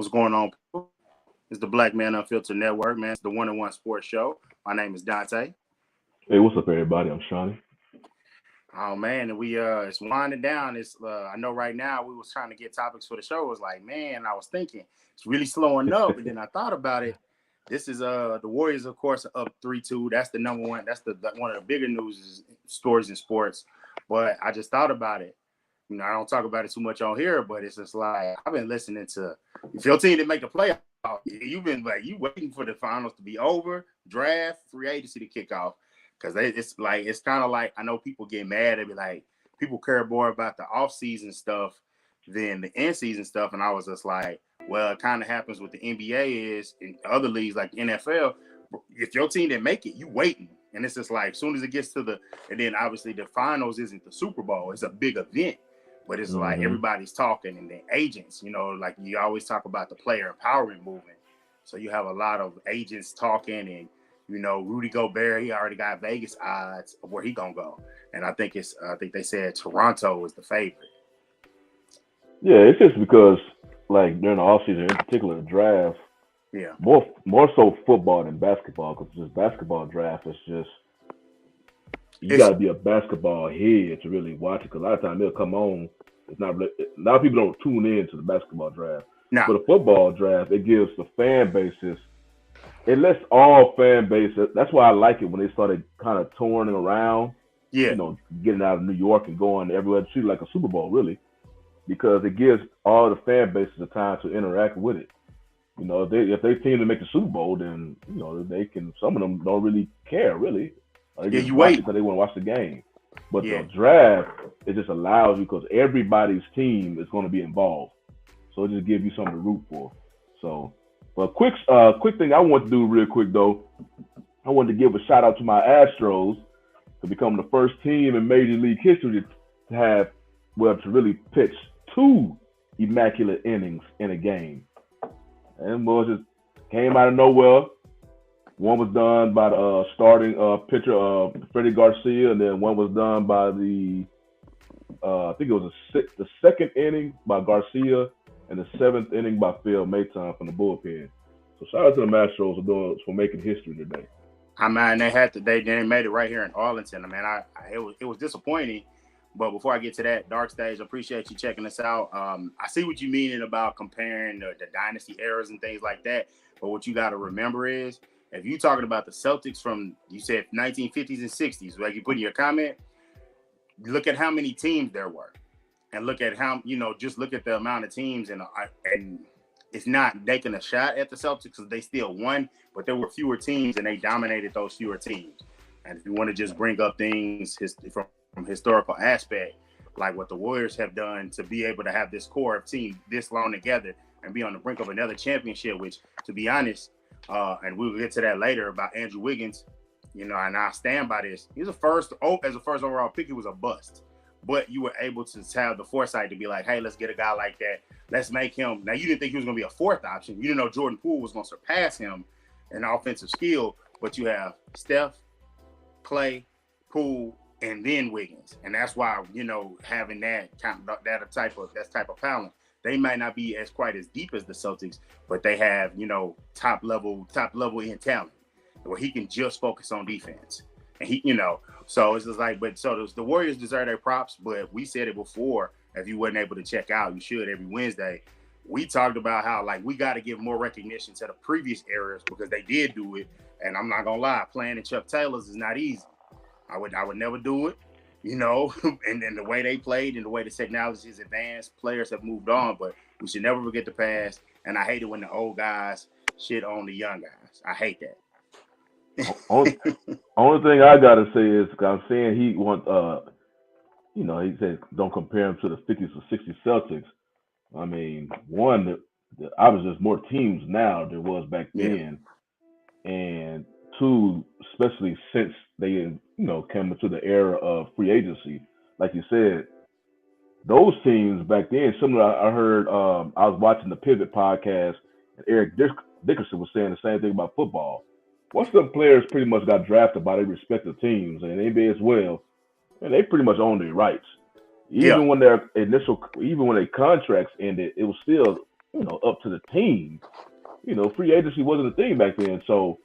going on, people? It's the Black Man Unfiltered Network, man. It's the one-on-one sports show. My name is Dante. Hey, what's up, everybody? I'm Shawnee. Oh man, and we it's winding down. It's I know right now we was trying to get topics for the show. It was like, man, I was thinking it's really slowing up, and then I thought about it. This is the Warriors, of course, are up 3-2. That's the number one. That's the one of the bigger news stories in sports. But I just thought about it. I don't talk about it too much on here, but it's just like I've been listening to if your team didn't make the playoff, you've been like you waiting for the finals to be over, draft, free agency to kick off. Because it's kind of like I know people get mad at me, like people care more about the off-season stuff than the in-season stuff. And I was just like, well, it kind of happens with the NBA is in other leagues like NFL. If your team didn't make it, you waiting. And it's just like as soon as it gets to and then obviously the finals isn't the Super Bowl. It's a big event. But it's like everybody's talking and the agents, like you always talk about the player empowerment movement. So you have a lot of agents talking and, Rudy Gobert, he already got Vegas odds of where he gonna go, and I think they said Toronto is the favorite. Yeah, it's just because like during the offseason, in particular the draft, more so football than basketball, because this basketball draft is just you got to be a basketball head to really watch it. Because a lot of times they'll come on. It's not really, a lot of people don't tune in to the basketball draft. Nah. But the football draft, it gives the fan bases. It lets all fan bases. That's why I like it when they started kind of touring around. Yeah. Getting out of New York and going everywhere, treat it like a Super Bowl, really, because it gives all the fan bases the time to interact with it. If they team to make the Super Bowl, then they can. Some of them don't really care, really. They just you watch wait because they want to watch the game. But the draft, it just allows you because everybody's team is going to be involved. So it just gives you something to root for. So, but quick thing I want to do real quick though, I wanted to give a shout out to my Astros to become the first team in Major League history to have, to really pitch 2 immaculate innings in a game. And boys just came out of nowhere. One was done by the starting pitcher, Freddie Garcia, and then one was done by I think it was the second inning by Garcia and the 7th inning by Phil Maton from the bullpen. So shout out to the Astros for making history today. I mean, they made it right here in Arlington. I mean, it was disappointing. But before I get to that, Dark Stage, I appreciate you checking us out. I see what you mean about comparing the dynasty eras and things like that. But what you got to remember is, if you're talking about the Celtics from, you said 1950s and 60s, like you put in your comment, look at how many teams there were. And look at how, just look at the amount of teams. And it's not taking a shot at the Celtics because they still won, but there were fewer teams and they dominated those fewer teams. And if you want to just bring up things from historical aspect, like what the Warriors have done to be able to have this core of team this long together and be on the brink of another championship, which, to be honest, and we'll get to that later about Andrew Wiggins, and I stand by this. As a first overall pick, he was a bust. But you were able to have the foresight to be like, hey, let's get a guy like that. Let's make him. Now, you didn't think he was going to be a 4th option. You didn't know Jordan Poole was going to surpass him in offensive skill. But you have Steph, Clay, Poole, and then Wiggins. And that's why, having that type of talent. They might not be quite as deep as the Celtics, but they have, top level in talent where he can just focus on defense. And he, so it's just like, the Warriors deserve their props, but we said it before. If you weren't able to check out, you should every Wednesday. We talked about how, we got to give more recognition to the previous eras because they did do it. And I'm not going to lie, playing in Chuck Taylor's is not easy. I would never do it. And then the way they played and the way the technology is advanced, players have moved on, but we should never forget the past. And I hate it when the old guys shit on the young guys. I hate that. Only thing I gotta say is, I'm saying he he said don't compare him to the 50s or 60s Celtics. I mean, one, obviously there's more teams now than there was back then, and 2, especially since they came into the era of free agency, like you said, those teams back then. Similar, I heard I was watching the Pivot podcast, and Eric Dickerson was saying the same thing about football. Once some players pretty much got drafted by their respective teams and NBA as well, and they pretty much own their rights. Even when their contracts ended, it was still up to the team. Free agency wasn't a thing back then. So,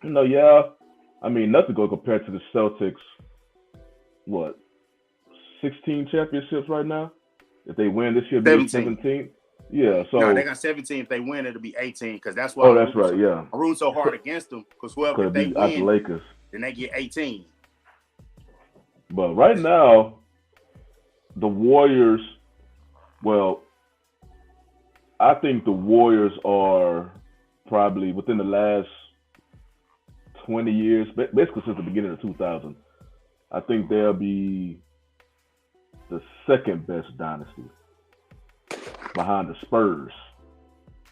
yeah, I mean, nothing going compared to the Celtics. What, 16 championships right now? If they win this year, it'll be 17. Yeah, so no, they got 17. If they win, it'll be 18. Because that's why. Oh, that's right. Yeah, I root so hard against them because whoever if they win, the Lakers, then they get 18. But right now, the Warriors. Well, I think the Warriors are probably within the last 20 years, basically since the beginning of 2000. I think they'll be the second best dynasty behind the Spurs.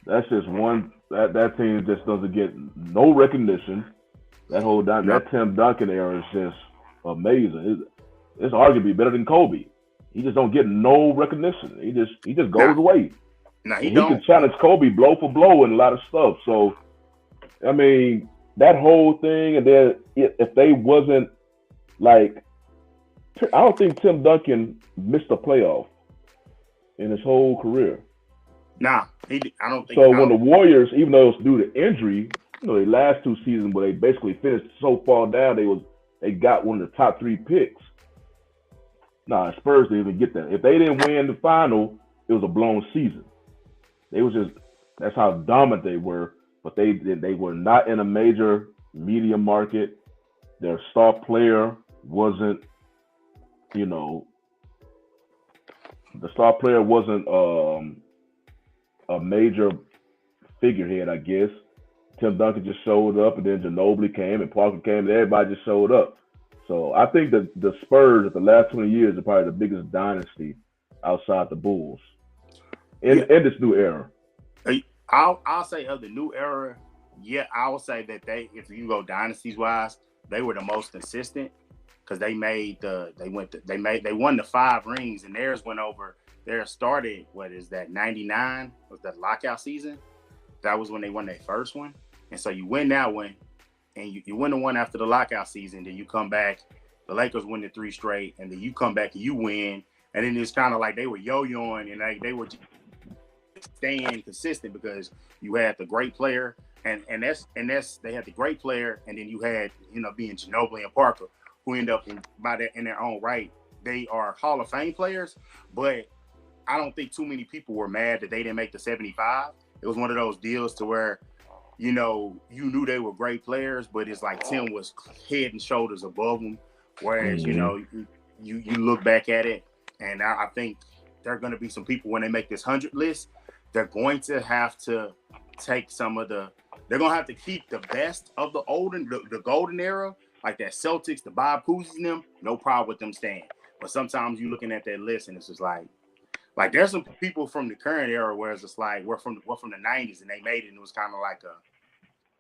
That's just one. That team just doesn't get no recognition. That Tim Duncan era is just amazing. It's arguably better than Kobe. He just don't get no recognition. He just goes away. He can challenge Kobe blow for blow and a lot of stuff. So, I mean, that whole thing, and then if they wasn't like, I don't think Tim Duncan missed a playoff in his whole career. I don't think so. When the Warriors, even though it was due to injury, the last two seasons where they basically finished so far down, they got one of the top 3 picks. Spurs didn't even get that. If they didn't win the final, it was a blown season. That's how dominant they were. But they were not in a major media market. Their star player wasn't, the star player wasn't a major figurehead, I guess. Tim Duncan just showed up, and then Ginobili came, and Parker came, and everybody just showed up. So I think that the Spurs of the last 20 years are probably the biggest dynasty outside the Bulls in this new era. I'll say of the new era, I will say that if you go dynasties wise, they were the most consistent because they won the 5 rings, and theirs started, 99 was the lockout season. That was when they won their first one. And so you win that one, and you win the one after the lockout season, then you come back, the Lakers win the 3 straight, and then you come back and you win. And then it's kind of like they were yo-yoing, and they were staying consistent because you had the great player, and they had the great player, and then you had, being Ginobili and Parker, who end up in their own right. They are Hall of Fame players, but I don't think too many people were mad that they didn't make the 75. It was one of those deals to where, you knew they were great players, but it's like Tim was head and shoulders above them. Whereas, you look back at it, and I think there are going to be some people when they make this 100 list, they're going to have to take they're going to have to keep the best of the golden era, like that Celtics, the Bob Cousy's and them, no problem with them staying. But sometimes you're looking at that list and it's just like there's some people from the current era where it's just like we're from the 90s and they made it, and it was kind of like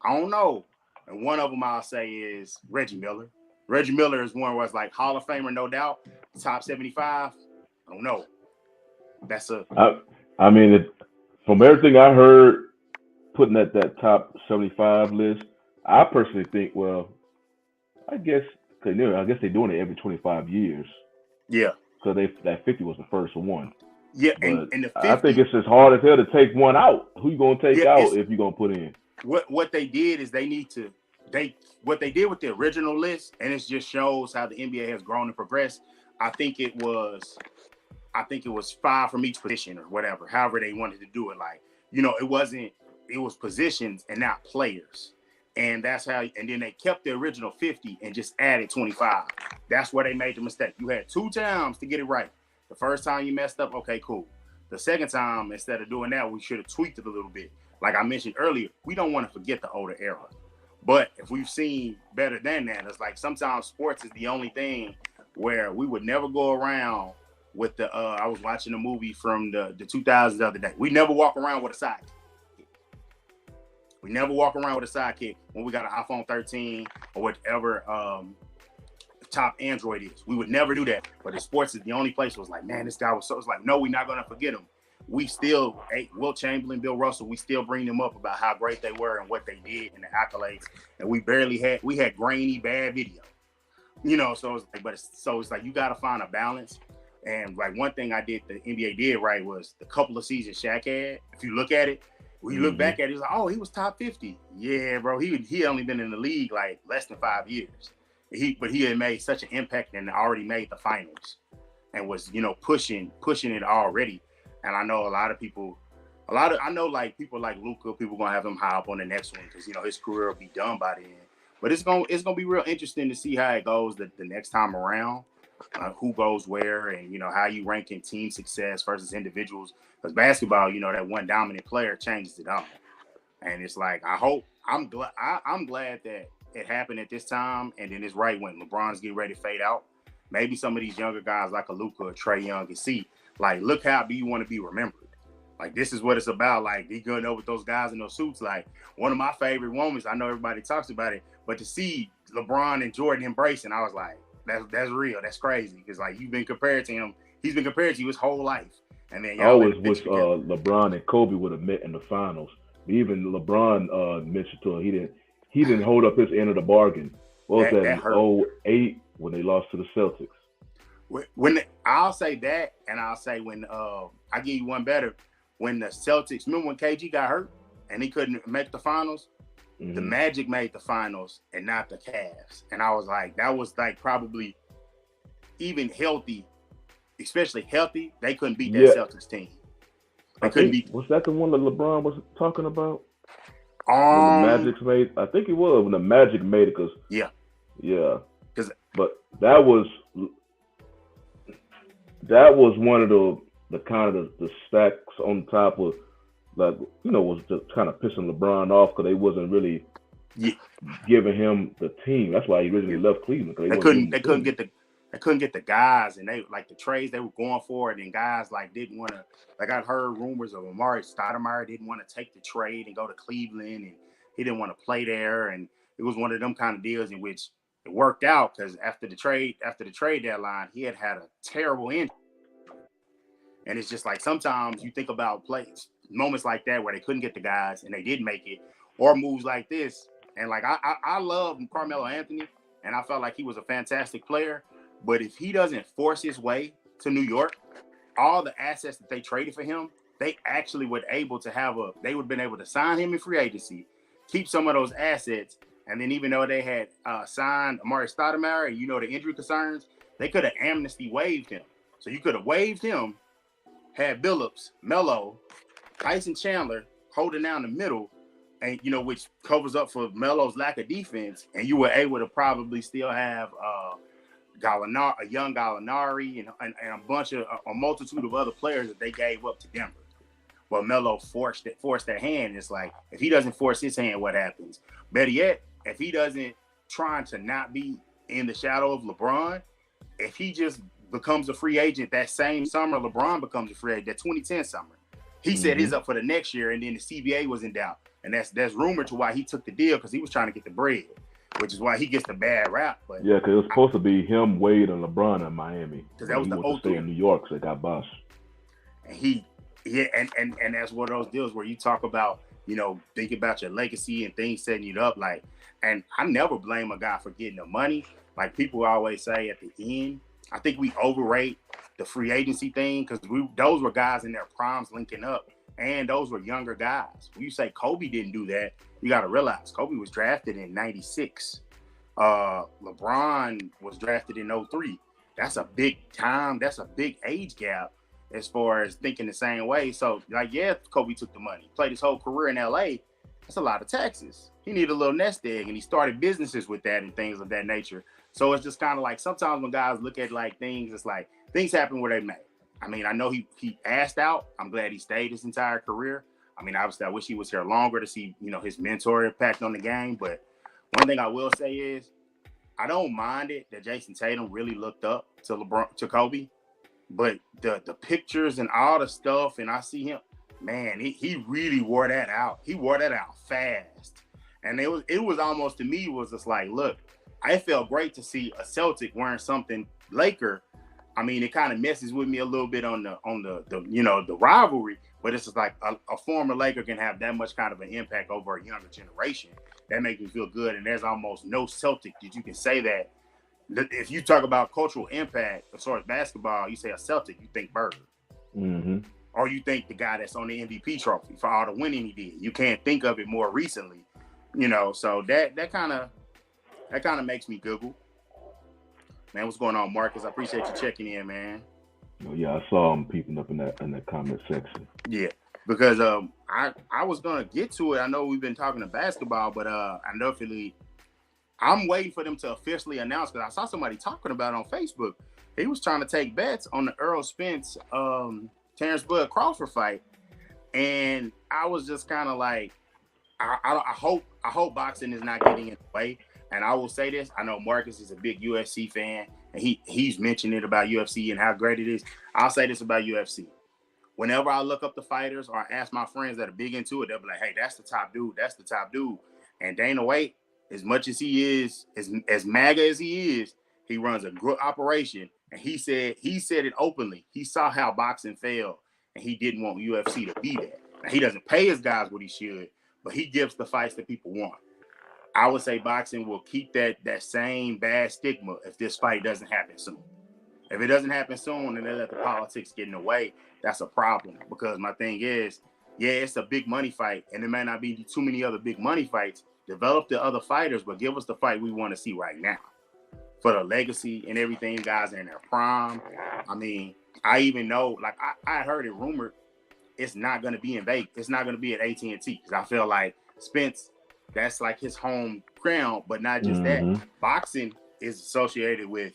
I don't know. And one of them I'll say is Reggie Miller. Reggie Miller is one where it's like Hall of Famer, no doubt. Top 75, I don't know. I mean, from everything I heard, putting at that top 75 list, I personally think, I guess they're doing it every 25 years. Yeah. Because that 50 was the first one. Yeah, and the 50, I think it's just hard as hell to take one out. Who you gonna take out if you're gonna put in? What they did is what they did with the original list, and it just shows how the NBA has grown and progressed. I think it was 5 from each position or whatever, however they wanted to do it. Like, it was positions and not players. And that's how, and then they kept the original 50 and just added 25. That's where they made the mistake. You had 2 times to get it right. The first time you messed up, okay, cool. The second time, instead of doing that, we should have tweaked it a little bit. Like I mentioned earlier, we don't want to forget the older era. But if we've seen better than that, it's like sometimes sports is the only thing where we would never go around with the, I was watching a movie from the 2000s the other day. We never walk around with a sidekick. We never walk around with a sidekick when we got an iPhone 13 or whatever top Android is. We would never do that. But in sports is the only place where it was like, man, this guy was so, it's like, no, we're not going to forget him. We still, Will Chamberlain, Bill Russell, we still bring them up about how great they were and what they did and the accolades. And we had grainy, bad video. So it's like, it's like you got to find a balance. And like one thing the NBA did right was the couple of seasons Shaq had. If you look at it, when you look back at it, it's like, oh, he was top 50. Yeah, bro. He only been in the league like less than 5 years. But he had made such an impact and already made the finals and was, pushing it already. And I know I know like people like Luka, people gonna have him high up on the next one because his career will be done by then. But it's gonna be real interesting to see how it goes the next time around. Who goes where, and how you rank in team success versus individuals. Because basketball, that one dominant player changes it all. And it's like I'm glad that it happened at this time, and then it's right when LeBron's getting ready to fade out. Maybe some of these younger guys like a Luka or Trae Young can see, like, look how do you want to be remembered? Like, this is what it's about. Like, be good with those guys in those suits. Like, one of my favorite moments, I know everybody talks about it, but to see LeBron and Jordan embracing, I was like, that's real. That's crazy. Because, like, you've been compared to him. He's been compared to you his whole life. And then I always wish LeBron and Kobe would have met in the finals. Even LeBron mentioned to him he didn't hold up his end of the bargain. What was that in 08 when they lost to the Celtics? When I'll say that, and I'll say when I give you one better, when the Celtics, remember when KG got hurt and he couldn't make the finals? The Magic made the finals and not the Cavs. And I was like, that was like probably even healthy, especially healthy, they couldn't beat that Celtics team. Was that the one that LeBron was talking about? When the Magic made, I think it was when the Magic made it, because but that was one of the kind of the stacks on top of, like, was just kind of pissing LeBron off because they wasn't really giving him the team. That's why he originally left Cleveland. They couldn't get the guys, and they like the trades they were going for it, and guys like didn't want to. Like, I've heard rumors of Amari Stoudemire didn't want to take the trade and go to Cleveland, and he didn't want to play there, and it was one of them kind of deals in which it worked out because after the trade deadline, he had a terrible injury, and it's just like sometimes you think about moments like that where they couldn't get the guys and they didn't make it, or moves like this, and like I love Carmelo Anthony, and I felt like he was a fantastic player. But if he doesn't force his way to New York, all the assets that they traded for him, they actually would have been able to sign him in free agency, keep some of those assets, and then even though they had signed Amari Stoudemire and the injury concerns, they could have amnesty waived him. So you could have waived him, had Billups, Melo, Tyson Chandler holding down the middle, and which covers up for Melo's lack of defense, and you were able to probably still have a young Gallinari and a multitude of other players that they gave up to Denver. But Melo forced that hand. It's like, if he doesn't force his hand, what happens? Better yet, if he doesn't try to not be in the shadow of LeBron, if he just becomes a free agent that same summer, LeBron becomes a free agent, that 2010 summer. He set his up for the next year, and then the CBA was in doubt. And that's rumored to why he took the deal, because he was trying to get the bread, which is why he gets the bad rap. But yeah, because it was supposed to be him, Wade, and LeBron in Miami. Because that was the to stay in New York, so they got bust. And and that's one of those deals where you talk about, think about your legacy and things setting you up. Like, and I never blame a guy for getting the money. Like people always say at the end, I think we overrate the free agency thing, because those were guys in their primes linking up, and those were younger guys. When you say Kobe didn't do that, you got to realize Kobe was drafted in 96. LeBron was drafted in 03. That's a big time. That's a big age gap as far as thinking the same way. So, like, yeah, Kobe took the money, played his whole career in LA. That's a lot of taxes. He needed a little nest egg, and he started businesses with that and things of that nature. So it's just kind of like sometimes when guys look at like things, it's like things happen where they may. I mean, I know he asked out. I'm glad he stayed his entire career. I mean, obviously, I wish he was here longer to see, his mentor impact on the game. But one thing I will say is, I don't mind it that Jason Tatum really looked up to Kobe, but the pictures and all the stuff, and I see him, man, he really wore that out. He wore that out fast, and it was almost, to me, it was just like, look, I felt great to see a Celtic wearing something Laker. I mean, it kind of messes with me a little bit on the rivalry, but it's just like a former Laker can have that much kind of an impact over a younger generation. That makes me feel good. And there's almost no Celtic that you can say that if you talk about cultural impact as far as basketball, you say a Celtic, you think Bird. Mm-hmm. Or you think the guy that's on the MVP trophy for all the winning he did. You can't think of it more recently, So that kind of makes me giggle. Man, what's going on, Marcus? I appreciate you checking in, man. Oh, yeah, I saw him peeping up in that comment section. Yeah, because I was gonna get to it. I know we've been talking to basketball, but I'm waiting for them to officially announce, because I saw somebody talking about it on Facebook. He was trying to take bets on the Earl Spence Terrence Bud Crawford fight, and I was just kind of like, I hope boxing is not getting in the way. And I will say this: I know Marcus is a big UFC fan, and he's mentioned it about UFC and how great it is. I'll say this about UFC: whenever I look up the fighters or I ask my friends that are big into it, they'll be like, "Hey, that's the top dude. That's the top dude." And Dana White, as much as he is, as MAGA as he is, he runs a good operation. And he said it openly. He saw how boxing failed, and he didn't want UFC to be that. Now, he doesn't pay his guys what he should, but he gives the fights that people want. I would say boxing will keep that same bad stigma if this fight doesn't happen soon. If it doesn't happen soon and they let the politics get in the way, that's a problem. Because my thing is, yeah, it's a big money fight, and there may not be too many other big money fights. Develop the other fighters, but give us the fight we want to see right now. For the legacy and everything, guys are in their prime. I mean, I even know, like, I heard it rumored it's not going to be in Vegas. It's not going to be at AT&T, because I feel like Spence, that's like his home ground. But not just that. Boxing is associated with,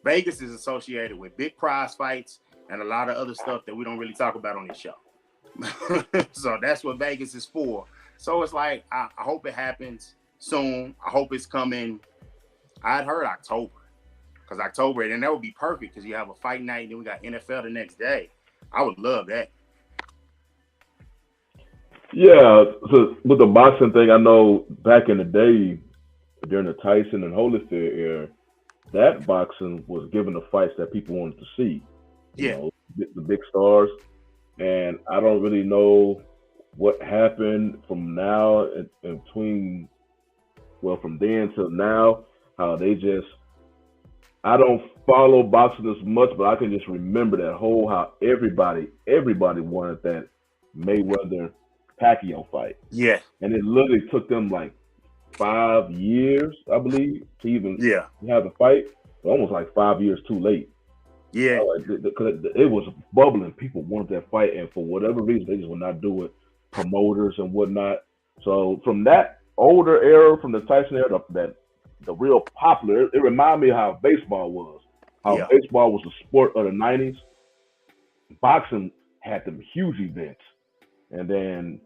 Vegas is associated with big prize fights and a lot of other stuff that we don't really talk about on this show. So that's what Vegas is for. So it's like, I hope it happens soon. I hope it's coming. I'd heard October, because October, and that would be perfect, because you have a fight night and then we got NFL the next day. I would love that. Yeah, so with the boxing thing, I know back in the day, during the Tyson and Holyfield era, that boxing was given the fights that people wanted to see. You know, the big stars. And I don't really know what happened from now in between, well, from then till now, how they just, I don't follow boxing as much, but I can just remember that whole, how everybody wanted that Mayweather Pacquiao fight. Yeah. And it literally took them like 5 years, I believe, to even have the fight. Almost like 5 years too late. Yeah. Because it was bubbling. People wanted that fight, and for whatever reason, they just would not do it. Promoters and whatnot. So from that older era, from the Tyson era, that the real popular, it reminded me of how baseball was. How baseball was the sport of the 90s. Boxing had them huge events. And then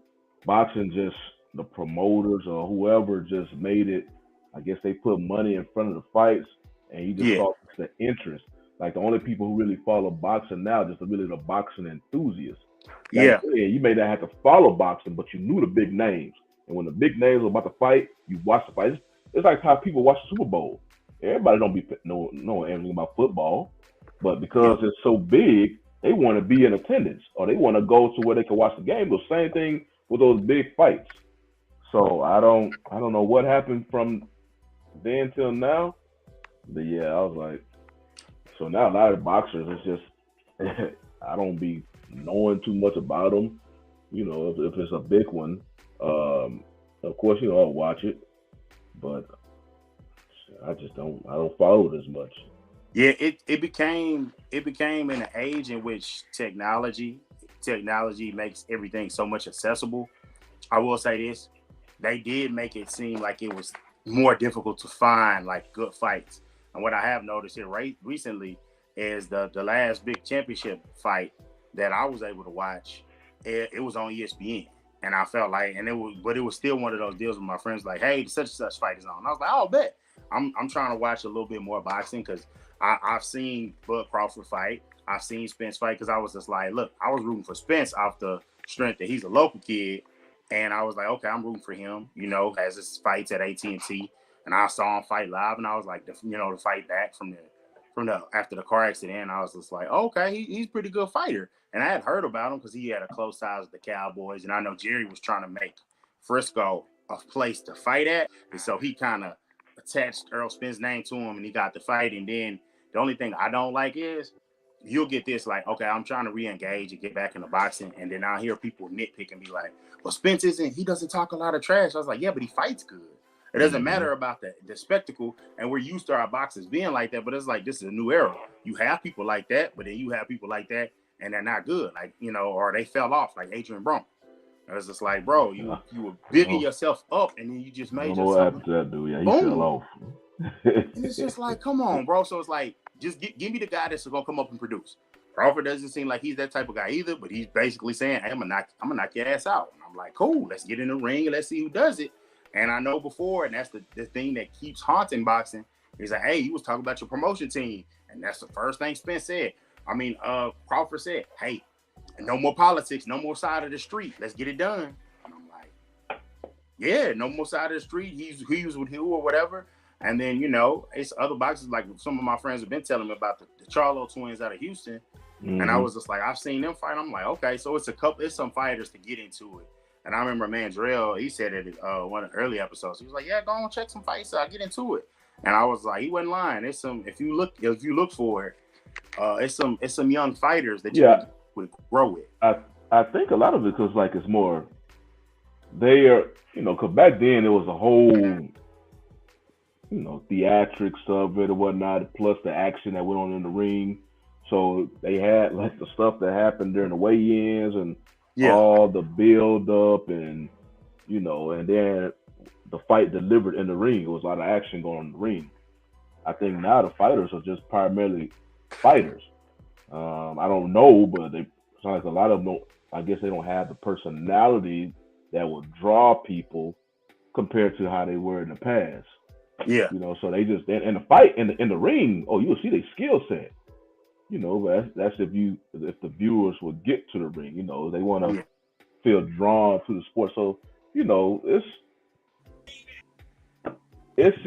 boxing, just the promoters or whoever just made it, I guess they put money in front of the fights, and you just saw the interest. Like, the only people who really follow boxing now, just really the boxing enthusiasts. Like, you may not have to follow boxing, but you knew the big names. And when the big names were about to fight, you watched the fight. It's like how people watch the Super Bowl. Everybody don't be knowing anything about football, but because it's so big, they want to be in attendance, or they want to go to where they can watch the game. The same thing with those big fights. So I don't know what happened from then till now. But yeah, I was like, so now a lot of boxers, it's just I don't be knowing too much about them. You know, if it's a big one, of course, I'll watch it, but I don't follow it as much. Yeah, it became an age in which technology makes everything so much accessible. I will say this: they did make it seem like it was more difficult to find like good fights. And what I have noticed here recently is the last big championship fight that I was able to watch. It was on ESPN, and I felt like, but it was still one of those deals with my friends, like, hey, such and such fight is on. And I was like, oh, bet. I'm trying to watch a little bit more boxing, because I've seen Bud Crawford fight. I've seen Spence fight, because I was just like, look, I was rooting for Spence off the strength that he's a local kid. And I was like, okay, I'm rooting for him, as his fights at AT&T. And I saw him fight live, and I was like, the fight back from the after the car accident, I was just like, oh, okay, he's a pretty good fighter. And I had heard about him because he had a close ties with the Cowboys. And I know Jerry was trying to make Frisco a place to fight at. And so he kind of attached Earl Spence's name to him, and he got the fight. And then the only thing I don't like is you'll get this like, okay, I'm trying to re-engage and get back into boxing, and then I'll hear people nitpick and be like, well, Spence he doesn't talk a lot of trash. I was like, yeah, but he fights good. It doesn't matter about the spectacle, and we're used to our boxers being like that, but it's like, this is a new era. You have people like that, but then you have people like that, and they're not good, like, you know, or they fell off, like Adrian Brown. It's just like, bro, you were bigging yourself up, and then you just made yourself. What happened to that dude? Yeah, he fell off. And it's just like, come on, bro. So it's like, just give me the guy that's gonna come up and produce. Crawford doesn't seem like he's that type of guy either, but he's basically saying, hey, I'm gonna knock your ass out. And I'm like, cool, let's get in the ring and let's see who does it. And I know before, and that's the thing that keeps haunting boxing, is like, hey, you was talking about your promotion team. And that's the first thing Spence said. Crawford said, hey, no more politics, no more side of the street. Let's get it done. And I'm like, yeah, no more side of the street. He was with who or whatever. And then, you know, it's other boxers, like some of my friends have been telling me about the Charlo twins out of Houston. Mm-hmm. And I was just like, I've seen them fight. I'm like, okay, so it's some fighters to get into it. And I remember Mandrell, he said it one of the early episodes. He was like, yeah, go on, check some fights out, get into it. And I was like, he wasn't lying. It's some, if you look for it, it's some young fighters that you would grow with. I think a lot of it because like it's more, they are, you know, because back then it was a whole, you know, theatrics of it or whatnot, plus the action that went on in the ring. So they had like the stuff that happened during the weigh-ins and all the build up and, you know, and then the fight delivered in the ring. It was a lot of action going on in the ring. I think now the fighters are just primarily fighters. I don't know, but they sound like a lot of them don't, I guess they don't have the personality that would draw people compared to how they were in the past. Yeah. You know, so they just, in the fight, in the ring, you'll see their skill set. You know, but that's if the viewers would get to the ring, you know, they want to feel drawn to the sport. So, you know, it's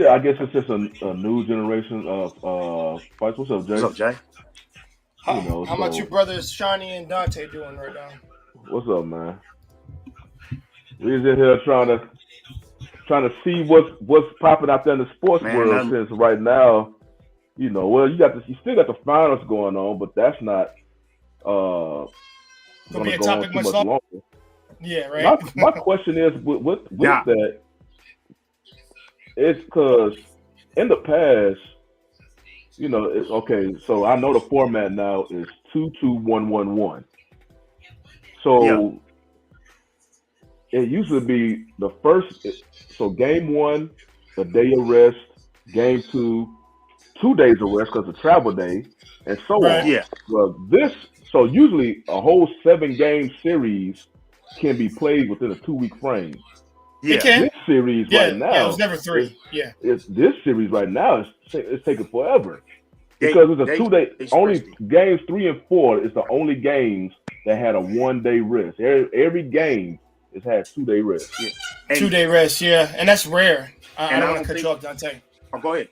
I guess it's just a new generation of fights. What's up, Jay? What's up, Jay? How about you brothers Shawnee and Dante doing right now? What's up, man? We're just here trying to see what's popping out there in the sports world since right now. You know, well, you still got the finals going on, but that's not going to go on too much longer. Yeah, right. My question is with that, it's because in the past, you know, it's okay. So I know the format now is 2-2-1-1-1. So it used to be the first. So game 1, a day of rest. Game 2. 2 days of rest because of travel day, and so on. Yeah. Well, so usually a whole 7-game series can be played within a 2-week frame. Yeah. It can. This series right now. Yeah, it was never 3. This series right now it's taking forever because it's a 2-day. Only games 3 and 4 is the only games that had a 1-day rest. Every game has had 2-day rest. Yeah. 2-day rest, and that's rare. I don't want to cut you off, Dante. Oh, go ahead.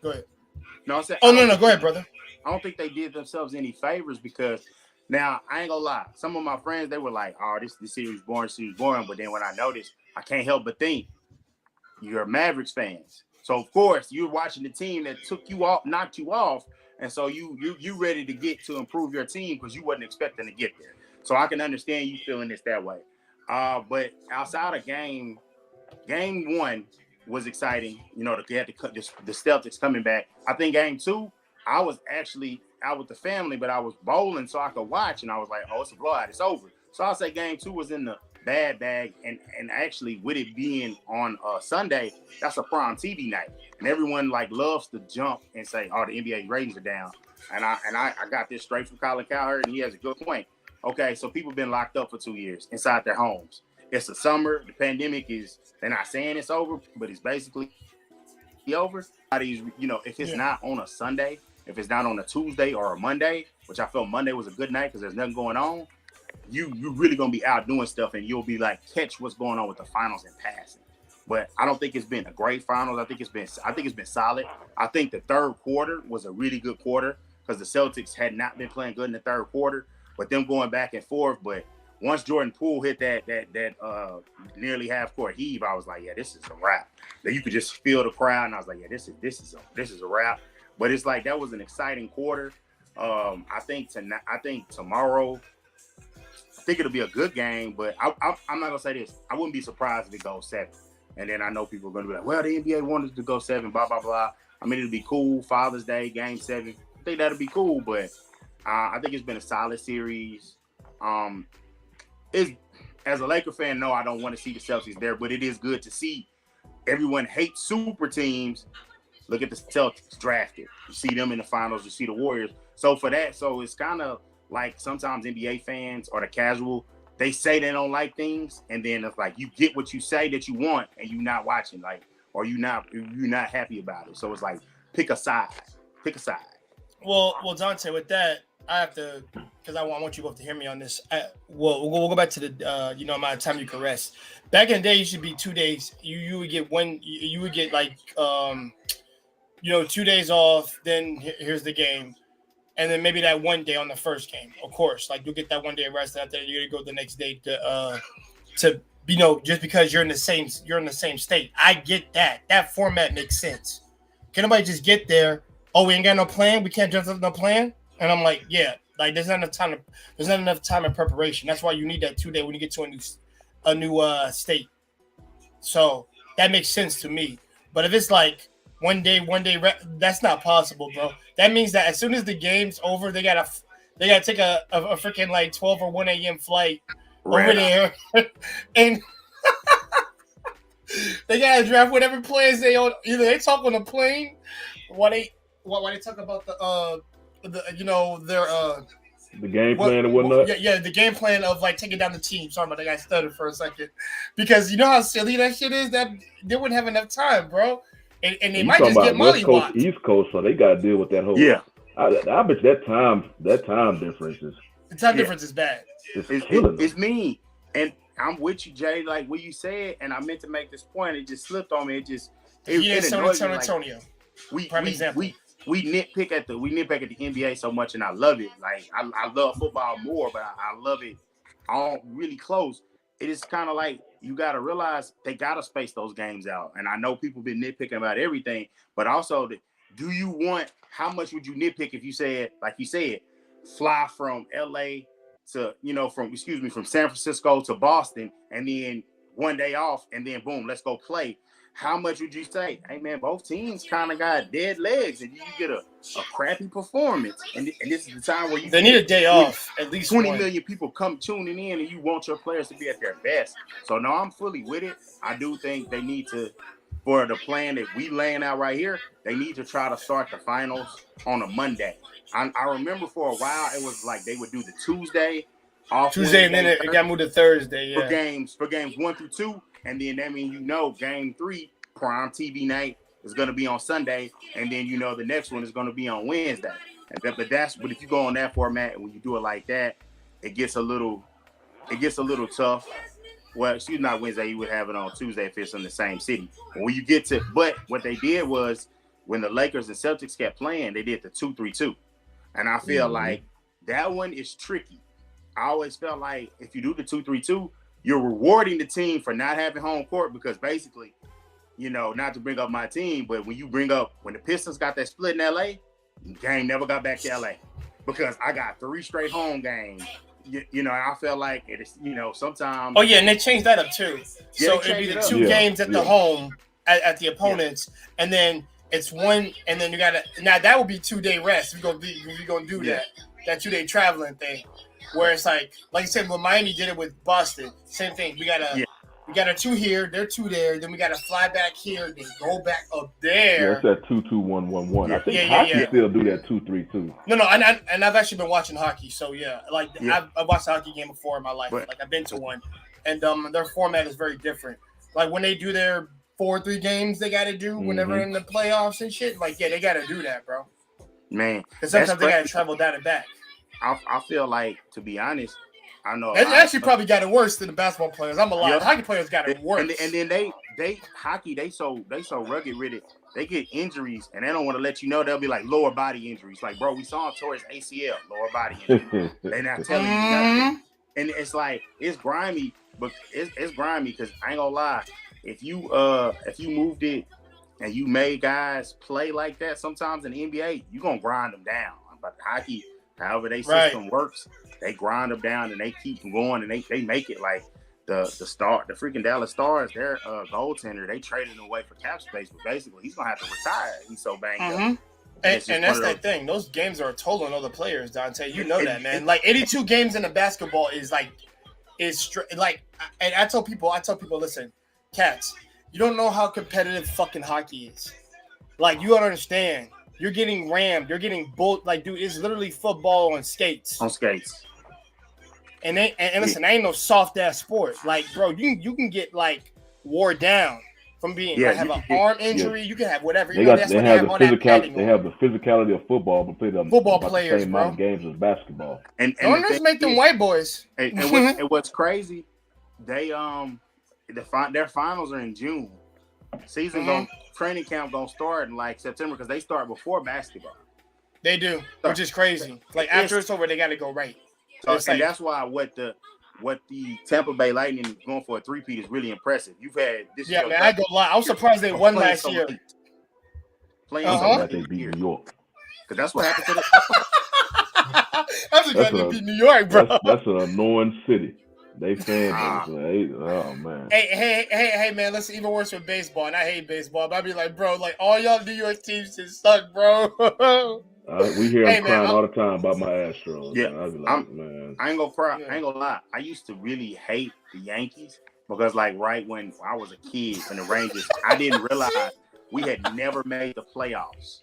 No, I said, no, go ahead, brother. I don't think they did themselves any favors because now I ain't gonna lie. Some of my friends, they were like, "Oh, this series boring, But then when I noticed, I can't help but think you're Mavericks fans. So of course you're watching the team that took you off, knocked you off, and so you ready to get to improve your team because you wasn't expecting to get there. So I can understand you feeling this that way. But outside of game 1. Was exciting, you know. They had to cut the Celtics coming back. I think game 2, I was actually out with the family, but I was bowling so I could watch, and I was like, "Oh, it's a blowout, it's over." So I'll say game 2 was in the bad bag, and actually with it being on Sunday, that's a prime TV night, and everyone like loves to jump and say, "Oh, the NBA ratings are down," and I got this straight from Colin Cowherd, and he has a good point. Okay, so people been locked up for 2 years inside their homes. It's the summer. The pandemic they're not saying it's over, but it's basically over. You know, if it's not on a Sunday, if it's not on a Tuesday or a Monday, which I felt Monday was a good night because there's nothing going on, you really going to be out doing stuff and you'll be like, catch what's going on with the finals and passing. But I don't think it's been a great finals. I think it's been solid. I think the third quarter was a really good quarter because the Celtics had not been playing good in the third quarter, but them going back and forth. But once Jordan Poole hit that nearly half court heave, I was like, yeah, this is a wrap. that you could just feel the crowd. And I was like, yeah, this is a wrap. But it's like that was an exciting quarter. I think tomorrow, I think it'll be a good game. But I'm not gonna say this. I wouldn't be surprised if it goes 7. And then I know people are gonna be like, well, the NBA wanted to go 7, blah blah blah. I mean, it'll be cool. Father's Day, Game 7. I think that'll be cool. But I think it's been a solid series. As a Laker fan, no, I don't want to see the Celtics there, but it is good to see. Everyone hates super teams. Look at the Celtics drafted. You see them in the finals. You see the Warriors. So for that, so it's kind of like sometimes NBA fans or the casual, they say they don't like things, and then it's like you get what you say that you want, and you're not watching, like, or you're not happy about it. So it's like pick a side. Well, Dante, with that, I have to, because I want you both to hear me on this. We'll go back to the amount of time you can rest. Back in the day, it should be 2 days. You would get you would get like 2 days off. Then here's the game, and then maybe that 1 day on the first game. Of course, like you'll get that 1 day rest. After you're gonna go the next day to just because you're in the same state. I get that. That format makes sense. Can nobody just get there? Oh, we ain't got no plan. We can't jump up no plan. And I'm like, yeah, like there's not enough time in preparation. That's why you need that 2 day when you get to a new state. So that makes sense to me. But if it's like one day, that's not possible, bro. That means that as soon as the game's over, they gotta take a freaking like 12 or 1 a.m. flight over there, and they gotta draft whatever players they own. Either they talk on a plane, why they talk about the game plan and whatnot. Yeah, the game plan of like taking down the team. Sorry about that guy stuttered for a second, because you know how silly that shit is. That they wouldn't have enough time, bro, and they might just get mollywopped. East Coast, so they got to deal with that whole. Yeah, I bet you that time difference is. The time difference is bad. It's mean, and I'm with you, Jay. Like what you said, and I meant to make this point. It just slipped on me. It San Antonio. We nitpick at the NBA so much, and I love it. Like I love football more, but I love it all really close. It is kind of like you got to realize they got to space those games out. And I know people been nitpicking about everything, but also, how much would you nitpick if you said, like you said, fly from LA to, from San Francisco to Boston, and then 1 day off, and then boom, let's go play. How much would you say? Hey man, both teams kind of got dead legs, and you get a crappy performance. And this is the time where they need a day off. At least 20 million people come tuning in, and you want your players to be at their best. So no, I'm fully with it. I do think they need to, for the plan that we laying out right here, they need to try to start the finals on a Monday. I remember for a while it was like they would do the Tuesday off, and then it got moved to Thursday. Yeah. For games 1 through 2. And then that means game 3, prime TV night, is going to be on Sunday, and then the next one is going to be on Wednesday. But if you go on that format and when you do it like that, it gets a little tough. Well, not Wednesday, you would have it on Tuesday if it's in the same city. But what they did was when the Lakers and Celtics kept playing, they did the 2-3-2, and I feel like that one is tricky. I always felt like if you do the 2-3-2. You're rewarding the team for not having home court, because basically, not to bring up my team, but when the Pistons got that split in LA, the game never got back to LA because I got 3 straight home games. I felt like it is, sometimes. Oh yeah, and they changed that up too. Yeah, so it'd be the 2 games at the home at the opponents, and then it's one, and then you gotta. Now that would be 2 day rest. We're gonna do that 2 day traveling thing. Where it's like I said, when Miami did it with Boston, same thing. We got a 2 here, they're 2 there, then we got to fly back here, then go back up there. Yeah, it's that 2-2-1-1-1. I think hockey still do that 2-3-2. No, and I've actually been watching hockey, so I've watched a hockey game before in my life. I've been to one, and their format is very different. Like when they do their 4-3 games, they got to do whenever in the playoffs and shit. They got to do that, bro. Man, because sometimes they got to travel down and back. I feel like, to be honest, I know it actually probably got it worse than the basketball players. I'm a lot. The hockey players got it worse. And then they hockey, they so rugged with it. They get injuries and they don't want to let you know. They'll be like lower body injuries. Like, bro, we saw him tore his ACL, lower body injury. They're not telling you nothing. And it's like, it's grimy, but it's grimy because I ain't gonna lie. if you moved it and you made guys play like that, sometimes in the NBA, you're gonna grind them down. But hockey, however they system works, they grind them down and they keep them going and they make it like the freaking Dallas Stars, their goaltender, they traded him away for cap space, but basically he's gonna have to retire. He's so banged up. And that's that thing. Those games are a toll on other players, Dante. You know that, man. Like 82 games in the basketball is like. And I tell people, listen, cats, you don't know how competitive fucking hockey is. Like, you don't understand. You're getting rammed. You're getting bull. Like, dude, it's literally football on skates. On skates. And listen, ain't no soft ass sport. Like, bro, you can get like wore down from being have an arm injury. You can have whatever. They have the physicality of football, but play the football players, the same amount of games as basketball. And don't just make them white boys. And what's crazy, they their finals are in June. Training camp gonna start in like September because they start before basketball. They do, which is crazy. Like after it's over, they got to go right. So and that's why what the Tampa Bay Lightning going for a three-peat is really impressive. You've had this. Yeah, man, I go lie. I was surprised they won last year. Playing like they beat New York. Because that's what happened to the. I'm surprised they beat New York, bro. That's an annoying city. They fans, oh man. Hey, man. Listen, even worse with baseball, and I hate baseball. But I'd be like, bro, like all y'all New York teams just suck, bro. We hear him crying all the time about my Astros. Yeah, man. I ain't gonna cry. Yeah. I ain't gonna lie. I used to really hate the Yankees because, like, right when I was a kid and the Rangers, I didn't realize we had never made the playoffs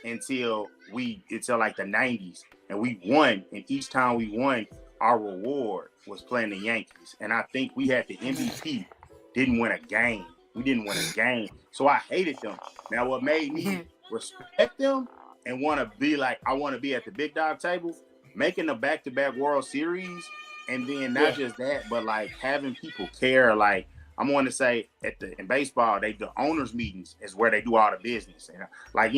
until like the 90s, and we won. And each time we won, our reward was playing the Yankees. And I think we had the MVP. Didn't win a game. We didn't win a game, so I hated them. Now, what made me respect them and want to be like, I want to be at the big dog table, making a back-to-back World Series, and then not just that, but like having people care. Like I'm going to say in baseball, the owners' meetings is where they do all the business, and like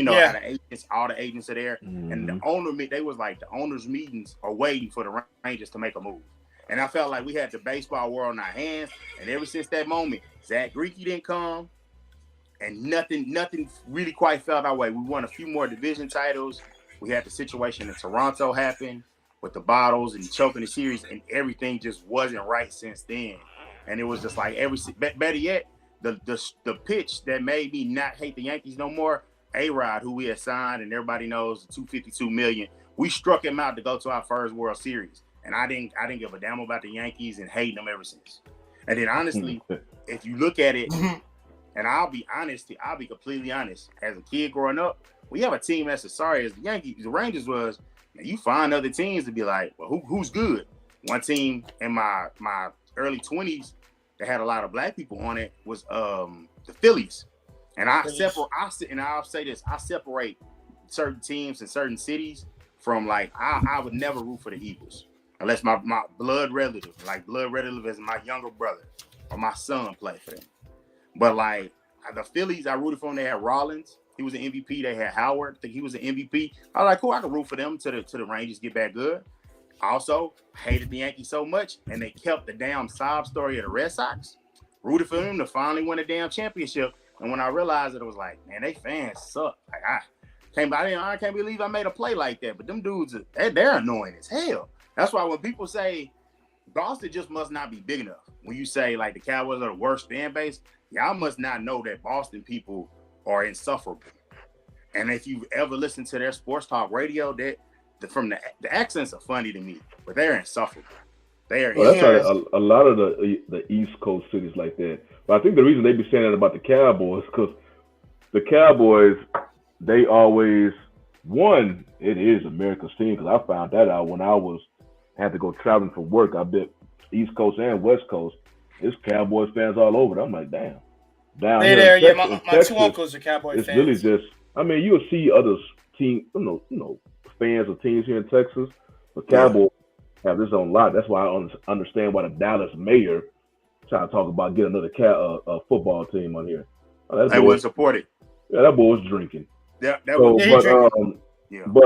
all the agents are there, and they was like the owners' meetings are waiting for the Rangers to make a move, and I felt like we had the baseball world in our hands, and ever since that moment, Zach Greinke didn't come. And nothing really quite felt our way. We won a few more division titles. We had the situation in Toronto happen with the bottles and choking the series, and everything just wasn't right since then. And it was just like better yet, the pitch that made me not hate the Yankees no more. A-Rod, who we had signed, and everybody knows the $252 million. We struck him out to go to our first World Series, and I didn't give a damn about the Yankees and hating them ever since. And then honestly, if you look at it. And I'll be completely honest. As a kid growing up, we have a team that's as sorry as the Yankees, the Rangers was. And you find other teams to be like, well, who's good? One team in my early 20s that had a lot of black people on it was the Phillies. And I'll say this: I separate certain teams in certain cities from like I would never root for the Eagles unless my blood relative as my younger brother or my son play for them. But like the Phillies, I rooted for them. They had Rollins. He was an MVP. They had Howard. I think he was an MVP. I was like, cool, I can root for them to the Rangers get back good. I also hated the Yankees so much, and they kept the damn sob story of the Red Sox. Rooted for them to finally win a damn championship. And when I realized it was like, man, they fans suck. Like I can't believe I made a play like that. But them dudes, they're annoying as hell. That's why when people say Boston just must not be big enough. When you say like the Cowboys are the worst fan base, y'all must not know that Boston people are insufferable. And if you've ever listened to their sports talk radio, the accents are funny to me, but they're insufferable. They are. Well, that's like a lot of the East Coast cities like that. But I think the reason they be saying that about the Cowboys because the Cowboys, they always it is America's team because I found that out when I had to go traveling for work. I bet East Coast and West Coast. There's Cowboys fans all over. I'm like, damn. Down here there, yeah. My Texas, two uncles are Cowboy fans. It's really just. I mean, you'll see other team, fans of teams here in Texas, but Cowboys have this own lot. That's why I understand why the Dallas mayor trying to talk about getting another football team on here. They wouldn't support it. Yeah, that boy was drinking. But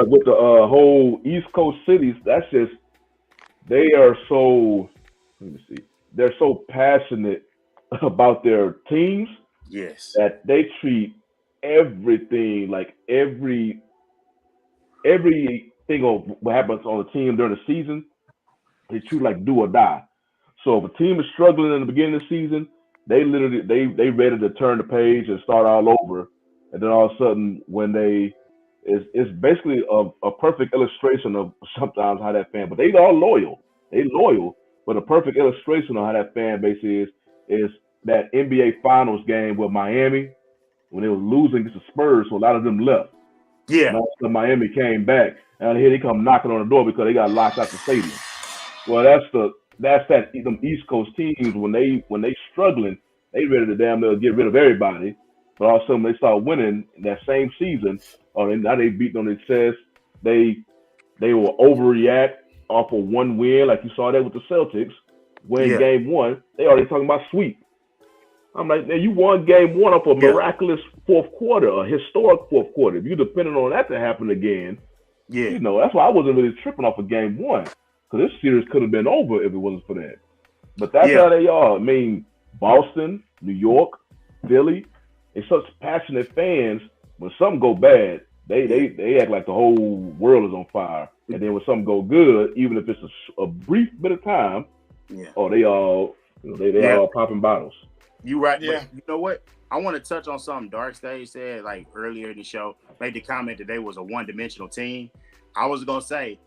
with the whole East Coast cities, that's just they are so. Let me see. They're so passionate about their teams Yes. that they treat everything like everything of what happens on the team during the season, they treat like do or die. So if a team is struggling in the beginning of the season, they literally they ready to turn the page and start all over. And then all of a sudden, when it's basically a perfect illustration of sometimes how that fan, but they are loyal. They loyal, but a perfect illustration of how that fan base is that NBA Finals game with Miami when they were losing against the Spurs, so a lot of them left. Yeah. And all of a sudden Miami came back, and here they come knocking on the door because they got locked out the stadium. Well, that's them East Coast teams when they struggling, they ready to damn near get rid of everybody. But all of a sudden they start winning in that same season, or now they beating on their chest. They will overreact off of one win, like you saw that with the Celtics. Win game one, they already talking about sweep. I'm like, man, you won game one off a miraculous fourth quarter, a historic fourth quarter. If you depending on that to happen again, that's why I wasn't really tripping off of game one. Because this series could have been over if it wasn't for that. But that's how they are. I mean, Boston, New York, Philly, they're such passionate fans. When something go bad, they act like the whole world is on fire. And then when something go good, even if it's a brief bit of time, they all all popping bottles. You right. Yeah. But you know what? I want to touch on something Dark Stage said like earlier in the show. Made the comment that they was a one-dimensional team. I was gonna say,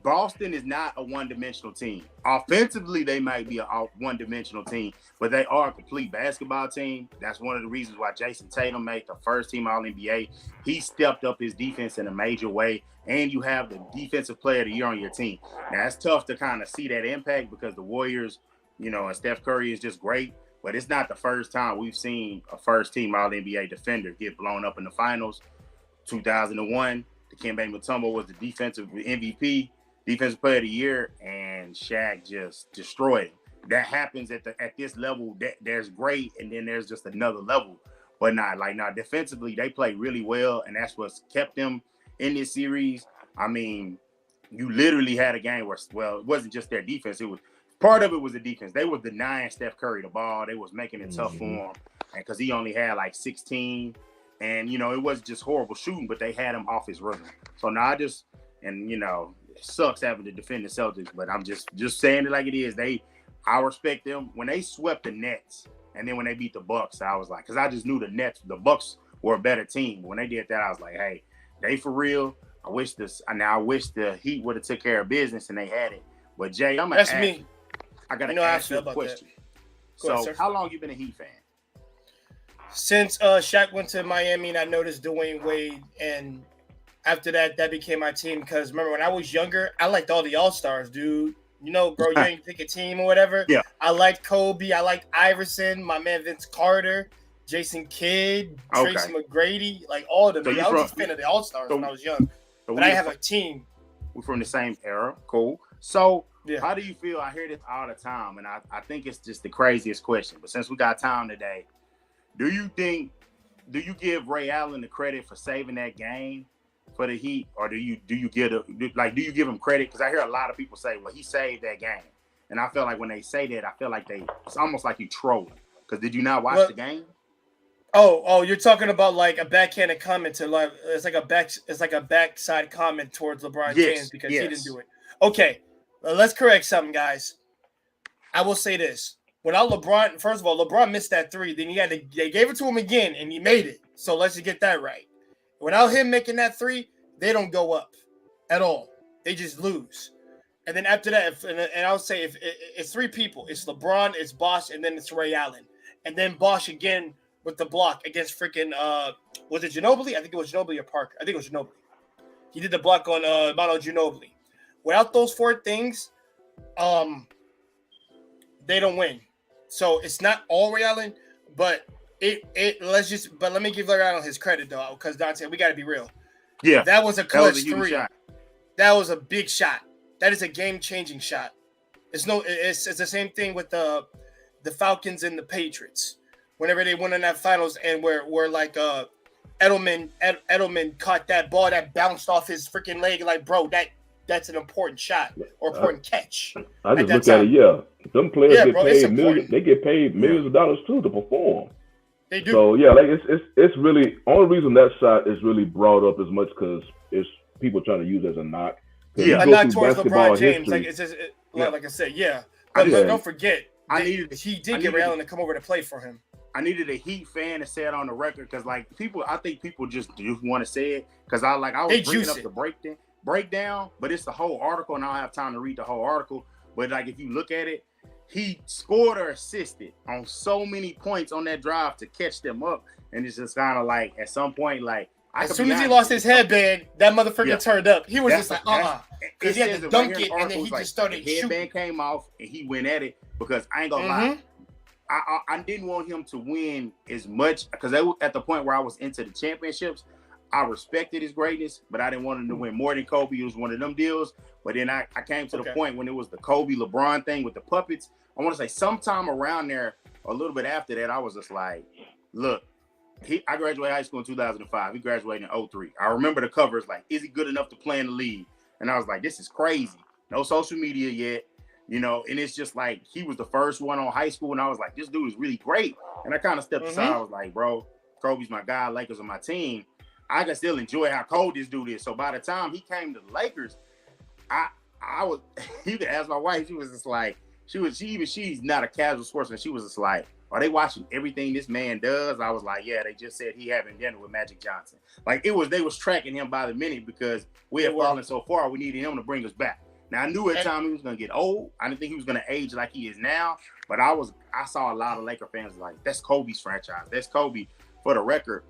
Boston is not a one-dimensional team. Offensively, they might be a one-dimensional team, but they are a complete basketball team. That's one of the reasons why Jason Tatum made the first team All-NBA. He stepped up his defense in a major way, and you have the defensive player of the year on your team. Now, it's tough to kind of see that impact because the Warriors, and Steph Curry is just great, but it's not the first time we've seen a first-team All-NBA defender get blown up in the finals. 2001, Dikembe Mutombo was the defensive MVP. Defensive player of the year, and Shaq just destroyed him. That happens at this level. There's great, and then there's just another level. But defensively, they play really well, and that's what's kept them in this series. I mean, you literally had a game where, it wasn't just their defense. It was part of it was the defense. They were denying Steph Curry the ball. They was making it tough for him, and because he only had 16, and it wasn't just horrible shooting, but they had him off his rhythm. So now it sucks having to defend the Celtics, but I'm just saying it like it is. I respect them. When they swept the Nets, and then when they beat the Bucks, I was like, because I just knew the Bucks were a better team. When they did that, I was like, hey, they for real. I wish the Heat would have took care of business and they had it. But Jay, I'm gonna ask me. I gotta ask you a question. So, how long you been a Heat fan? Since Shaq went to Miami, and I noticed Dwayne Wade, and after that became my team. Because remember, when I was younger, I liked all the All-Stars, dude. Bro, you ain't pick a team or whatever. Yeah. I liked Kobe. I liked Iverson, my man Vince Carter, Jason Kidd, Tracy McGrady, like all of them. So I was just a fan of the All-Stars when I was young. But I have a team. We're from the same era. Cool. So how do you feel? I hear this all the time, and I think it's just the craziest question. But since we got time today, do you give Ray Allen the credit for saving that game for the Heat, or do you give him credit? Because I hear a lot of people say, well, he saved that game. And I feel like when they say that, I feel like it's almost like you trolling. Because did you not watch the game? Oh, you're talking about like a backhanded comment to it's like a backside comment towards LeBron James because he didn't do it. Okay, let's correct something, guys. I will say this. Without LeBron, first of all, LeBron missed that three. Then they gave it to him again, and he made it. So let's just get that right. Without him making that three, they don't go up at all. They just lose. And then after that, and I would say if it's three people, it's LeBron, it's Bosh, and then it's Ray Allen. And then Bosh again with the block against freaking, was it Ginobili? I think it was Ginobili or Parker. I think it was Ginobili. He did the block on Manu Ginobili. Without those four things, they don't win. So it's not all Ray Allen, but let me give Ray Allen his credit though, because Dante, we got to be real. Yeah, that was a clutch three. Shot. That was a big shot. That is a game-changing shot. It's the same thing with the Falcons and the Patriots. Whenever they went in that finals, and where like Edelman caught that ball that bounced off his freaking leg, like bro, that that's an important shot or important catch. I just look at it, them players get paid millions. They get paid millions of dollars too to perform. They do. So yeah, like it's really only reason that shot is really brought up as much because it's people trying to use it as a knock. Yeah, a knock towards LeBron James. Like it's just like I said, But don't forget, he did get Ray Allen to come over to play for him. I needed a Heat fan to say it on the record because I think people just want to say it because I was bringing up the breakdown, but it's the whole article and I don't have time to read the whole article. But like if you look at it, he scored or assisted on so many points on that drive to catch them up, and it's just kind of like at some point, like as soon as he lost his headband, that motherfucker turned up. He was just like, because he had to dunk it, and then he just started shooting. Headband came off, and he went at it because I ain't gonna lie. I didn't want him to win as much because at the point where I was into the championships, I respected his greatness, but I didn't want him to win more than Kobe. It was one of them deals. But then I came to the point when it was the Kobe LeBron thing with the puppets. I want to say sometime around there, a little bit after that, I was just like, look, I graduated high school in 2005. He graduated in 2003. I remember the covers like, is he good enough to play in the league? And I was like, this is crazy. No social media yet. And it's just like he was the first one on high school, and I was like, this dude is really great. And I kind of stepped aside. I was like, bro, Kobe's my guy, Lakers are my team. I can still enjoy how cold this dude is. So by the time he came to the Lakers, I was you can ask my wife, she was just like, she's not a casual sportsman. She was just like, are they watching everything this man does? I was like, yeah, they just said he having dinner with Magic Johnson. Like they was tracking him by the minute because we had fallen so far, we needed him to bring us back. Now I knew at time he was gonna get old. I didn't think he was gonna age like he is now. But I saw a lot of Laker fans like, that's Kobe's franchise. That's Kobe. For the record.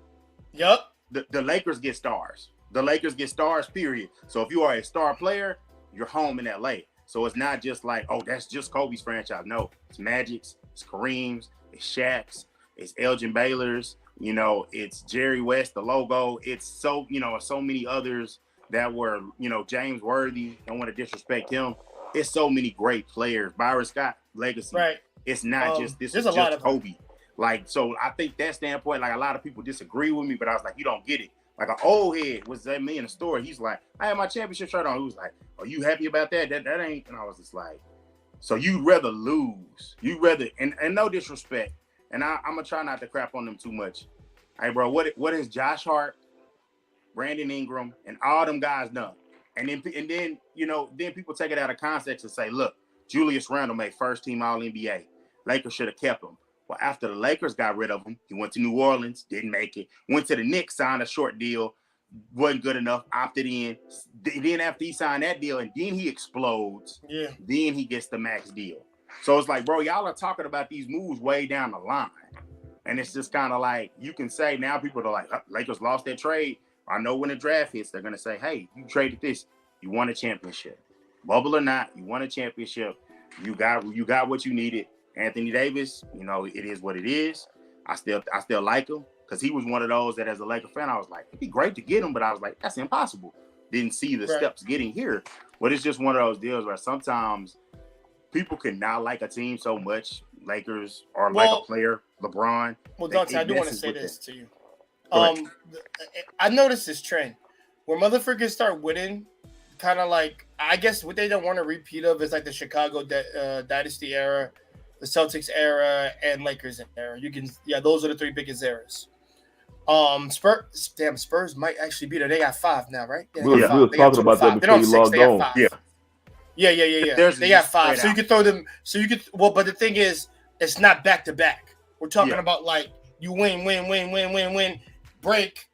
Yep. The Lakers get stars. The Lakers get stars, period. So if you are a star player, you're home in LA. So it's not just like, oh, that's just Kobe's franchise. No, it's Magic's, it's Kareem's, it's Shaq's, it's Elgin Baylor's, it's Jerry West, the logo. It's so many others that were, James Worthy. Don't want to disrespect him. It's so many great players. Byron Scott legacy. Right. It's not just this is just Kobe. Like, so I think that standpoint, like a lot of people disagree with me, but I was like, you don't get it. Like an old head was that me in the store. He's like, I had my championship shirt on. He was like, are you happy about that? That ain't. And I was just like, so you'd rather lose. You'd rather, and no disrespect. And I'm going to try not to crap on them too much. Hey, bro, what has Josh Hart, Brandon Ingram, and all them guys done? And then then people take it out of context and say, look, Julius Randle made first team All-NBA. Lakers should have kept him. Well, after the Lakers got rid of him, he went to New Orleans, didn't make it. Went to the Knicks, signed a short deal, wasn't good enough, opted in. Then after he signed that deal, and then he explodes, then he gets the max deal. So it's like, bro, y'all are talking about these moves way down the line. And it's just kind of like, you can say now people are like, Lakers lost their trade. I know when the draft hits, they're going to say, hey, you traded this. You won a championship. Bubble or not, you won a championship. You got what you needed. Anthony Davis, it is what it is. I still like him because he was one of those that as a Laker fan, I was like, it'd be great to get him, but I was like, that's impossible. Didn't see the steps getting here. But it's just one of those deals where sometimes people can not like a team so much, Lakers or like a player, LeBron. Well, Dante, I do want to say this to you. I noticed this trend where motherfuckers start winning, kind of like, I guess what they don't want to repeat of is like the Chicago dynasty era, the Celtics era, and Lakers era. Those are the three biggest eras. Spurs might actually be there. They got 5 now, right? We were talking about that before you logged on. Yeah. They got 5. So you could throw them. But the thing is, it's not back to back. We're talking about like you win, break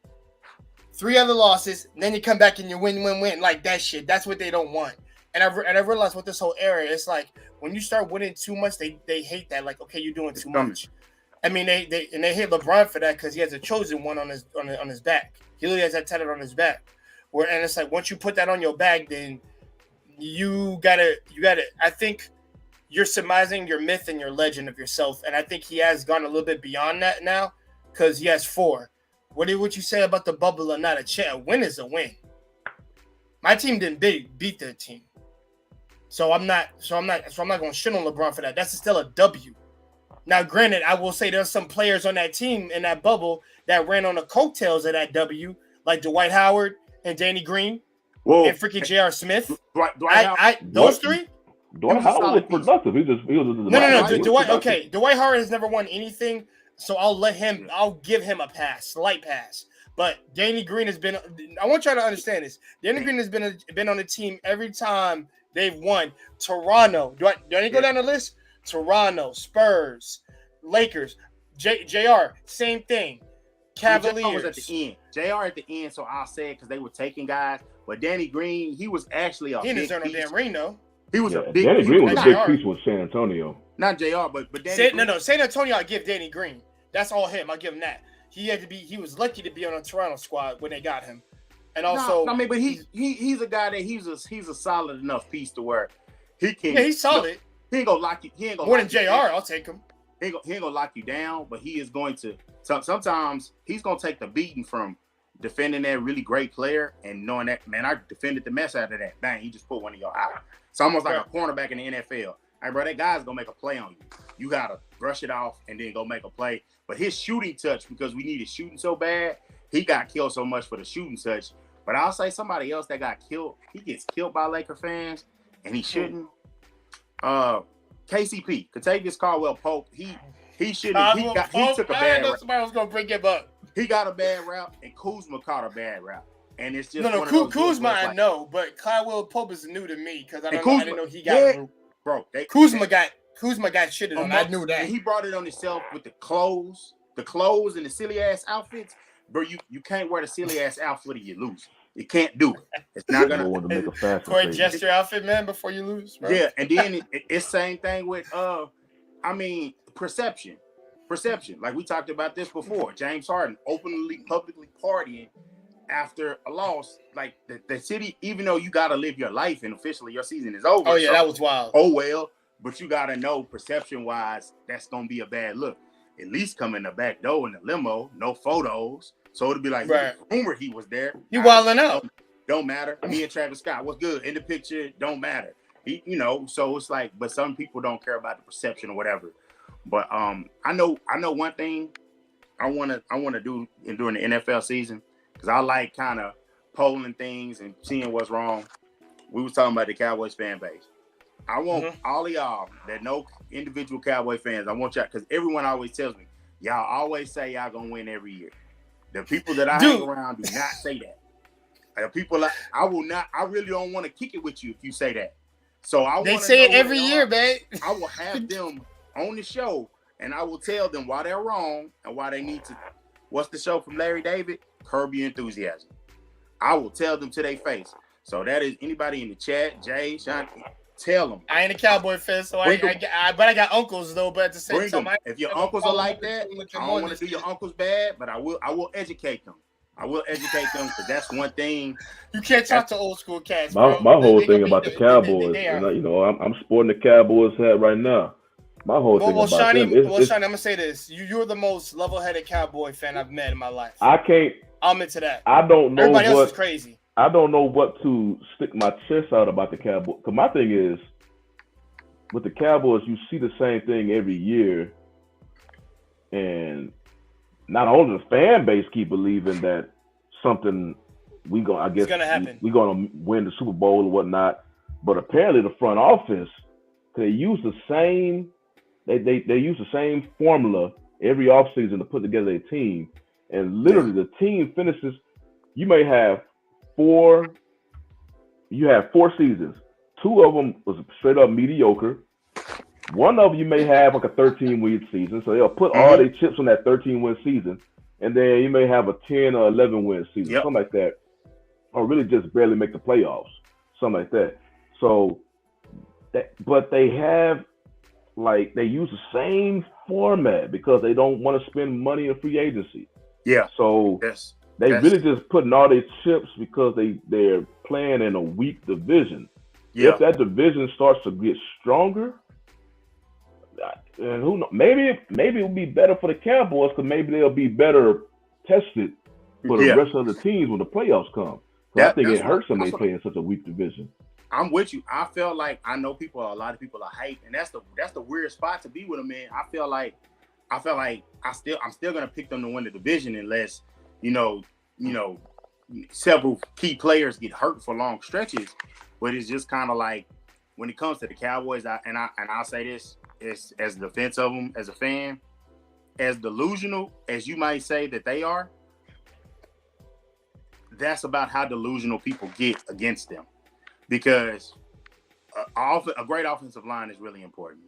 3 other losses, and then you come back and you win, like that shit. That's what they don't want. And I realized with this whole era, it's like when you start winning too much, they hate that. Like, okay, you're doing too much. I mean, they hate LeBron for that because he has a chosen one on his back. He literally has that tatted on his back. And it's like once you put that on your back, then you gotta. I think you're surmising your myth and your legend of yourself, and I think he has gone a little bit beyond that now because he has 4. What you say about the bubble or not? A win is a win. My team didn't beat their team. So I'm not going to shit on LeBron for that. That's still a W. Now, granted, I will say there's some players on that team in that bubble that ran on the coattails of that W, like Dwight Howard and Danny Green. Whoa. and freaking J.R. Smith. Those three. Dwight Howard was productive. He was No. Dwight Howard has never won anything, so I'll give him a pass, slight pass. But Danny Green has been. I want y'all to understand this. Danny Green has been on the team every time they've won. Toronto. Do I need to go down the list? Toronto, Spurs, Lakers, JR, same thing. Cavaliers. JR was at the end. JR at the end, so I'll say it because they were taking guys. But Danny Green, he was actually a big piece. He didn't deserve no damn ring, though. He was a big Danny Green was a big piece with San Antonio. Not JR, but Danny Green. No, San Antonio, I give Danny Green. That's all him. I give him that. He was lucky to be on a Toronto squad when they got him. And also, but he's a guy that he's a solid enough piece to where he can. Yeah, he's solid. He ain't gonna lock you. He ain't gonna more than JR. I'll take him. He ain't gonna lock you down, but he is going to. Sometimes he's gonna take the beating from defending that really great player and knowing that, man, I defended the mess out of that. Bang, he just put one of y'all out. It's almost like a cornerback in the NFL. Hey, bro, that guy's gonna make a play on you. You gotta brush it off and then go make a play. But his shooting touch, because we needed shooting so bad, he got killed so much for the shooting touch. But I'll say somebody else that got killed, he gets killed by Laker fans, and he shouldn't. KCP, Kentavious Caldwell-Pope, he shouldn't. He took a bad route. Somebody was gonna bring him up. He got a bad route, and Kuzma caught a bad route. And it's just Kuzma I know, but Caldwell-Pope is new to me because I didn't know he got bro. Kuzma got shitted on. I knew that. And he brought it on himself with the clothes and the silly ass outfits. Bro, you can't wear the silly ass outfit or you lose. You can't do it. It's not gonna want to make a fast. Corey, adjust your outfit, man, before you lose. Bro. Yeah, and then it's same thing with perception. Like we talked about this before. James Harden openly, publicly partying after a loss. Like the city, even though you gotta live your life and officially your season is over. Oh yeah, that was wild. Oh well, but you gotta know perception wise, that's gonna be a bad look. At least come in the back door in the limo, no photos. So it'll be like, rumor he was there. You wilding out. Don't matter. Me and Travis Scott, what's good? In the picture, don't matter. So it's like, but some people don't care about the perception or whatever. But I know one thing I wanna do during the NFL season, because I like kind of polling things and seeing what's wrong. We was talking about the Cowboys fan base. I want all of y'all that know individual Cowboy fans, I want y'all, because everyone always tells me, y'all always say y'all gonna win every year. The people that I hang around do not say that. The people I really don't want to kick it with you if you say that. So they say it every year, man. I will have them on the show and I will tell them why they're wrong and why they need to. What's the show from Larry David? Curb Your Enthusiasm. I will tell them to their face. So that is anybody in the chat, Jay, Sean, tell them. I ain't a Cowboy fan, so I got uncles though. But at the same time, if your uncles are like that, I don't want to do your uncles bad, but I will educate them. I will educate them because that's one thing. You can't talk to old school cats. My whole thing about the Cowboys, I'm sporting the Cowboys hat right now. My whole thing about Shawnee, them Shawnee, I'm gonna say this: you're the most level-headed Cowboy fan I've met in my life. I'm into that. I don't know. Everybody else is crazy. I don't know what to stick my chest out about the Cowboys. Because my thing is, with the Cowboys, you see the same thing every year, and not only the fan base keep believing that something we're gonna win the Super Bowl or whatnot, but apparently the front office, they use the same formula every offseason to put together a team, and literally the team finishes. You have 4 seasons. 2 of them was straight up mediocre. One of you may have like a 13-win season, so they'll put all their chips on that 13-win season, and then you may have a 10 or 11-win season, something like that, or really just barely make the playoffs, something like that. So, but they have they use the same format because they don't want to spend money in free agency. Yeah. So they really just putting all their chips because they're playing in a weak division. Yeah. If that division starts to get stronger, and who knows, maybe it'll be better for the Cowboys because maybe they'll be better tested for the rest of the teams when the playoffs come. I think it hurts them they play in such a weak division. I'm with you. I feel like I know a lot of people are hyped, and that's the weird spot to be with them in. I feel like I'm still gonna pick them to win the division unless several key players get hurt for long stretches, but it's just kind of like when it comes to the Cowboys, I'll say this as a defense of them as a fan, as delusional as you might say that they are, that's about how delusional people get against them, because a great offensive line is really important.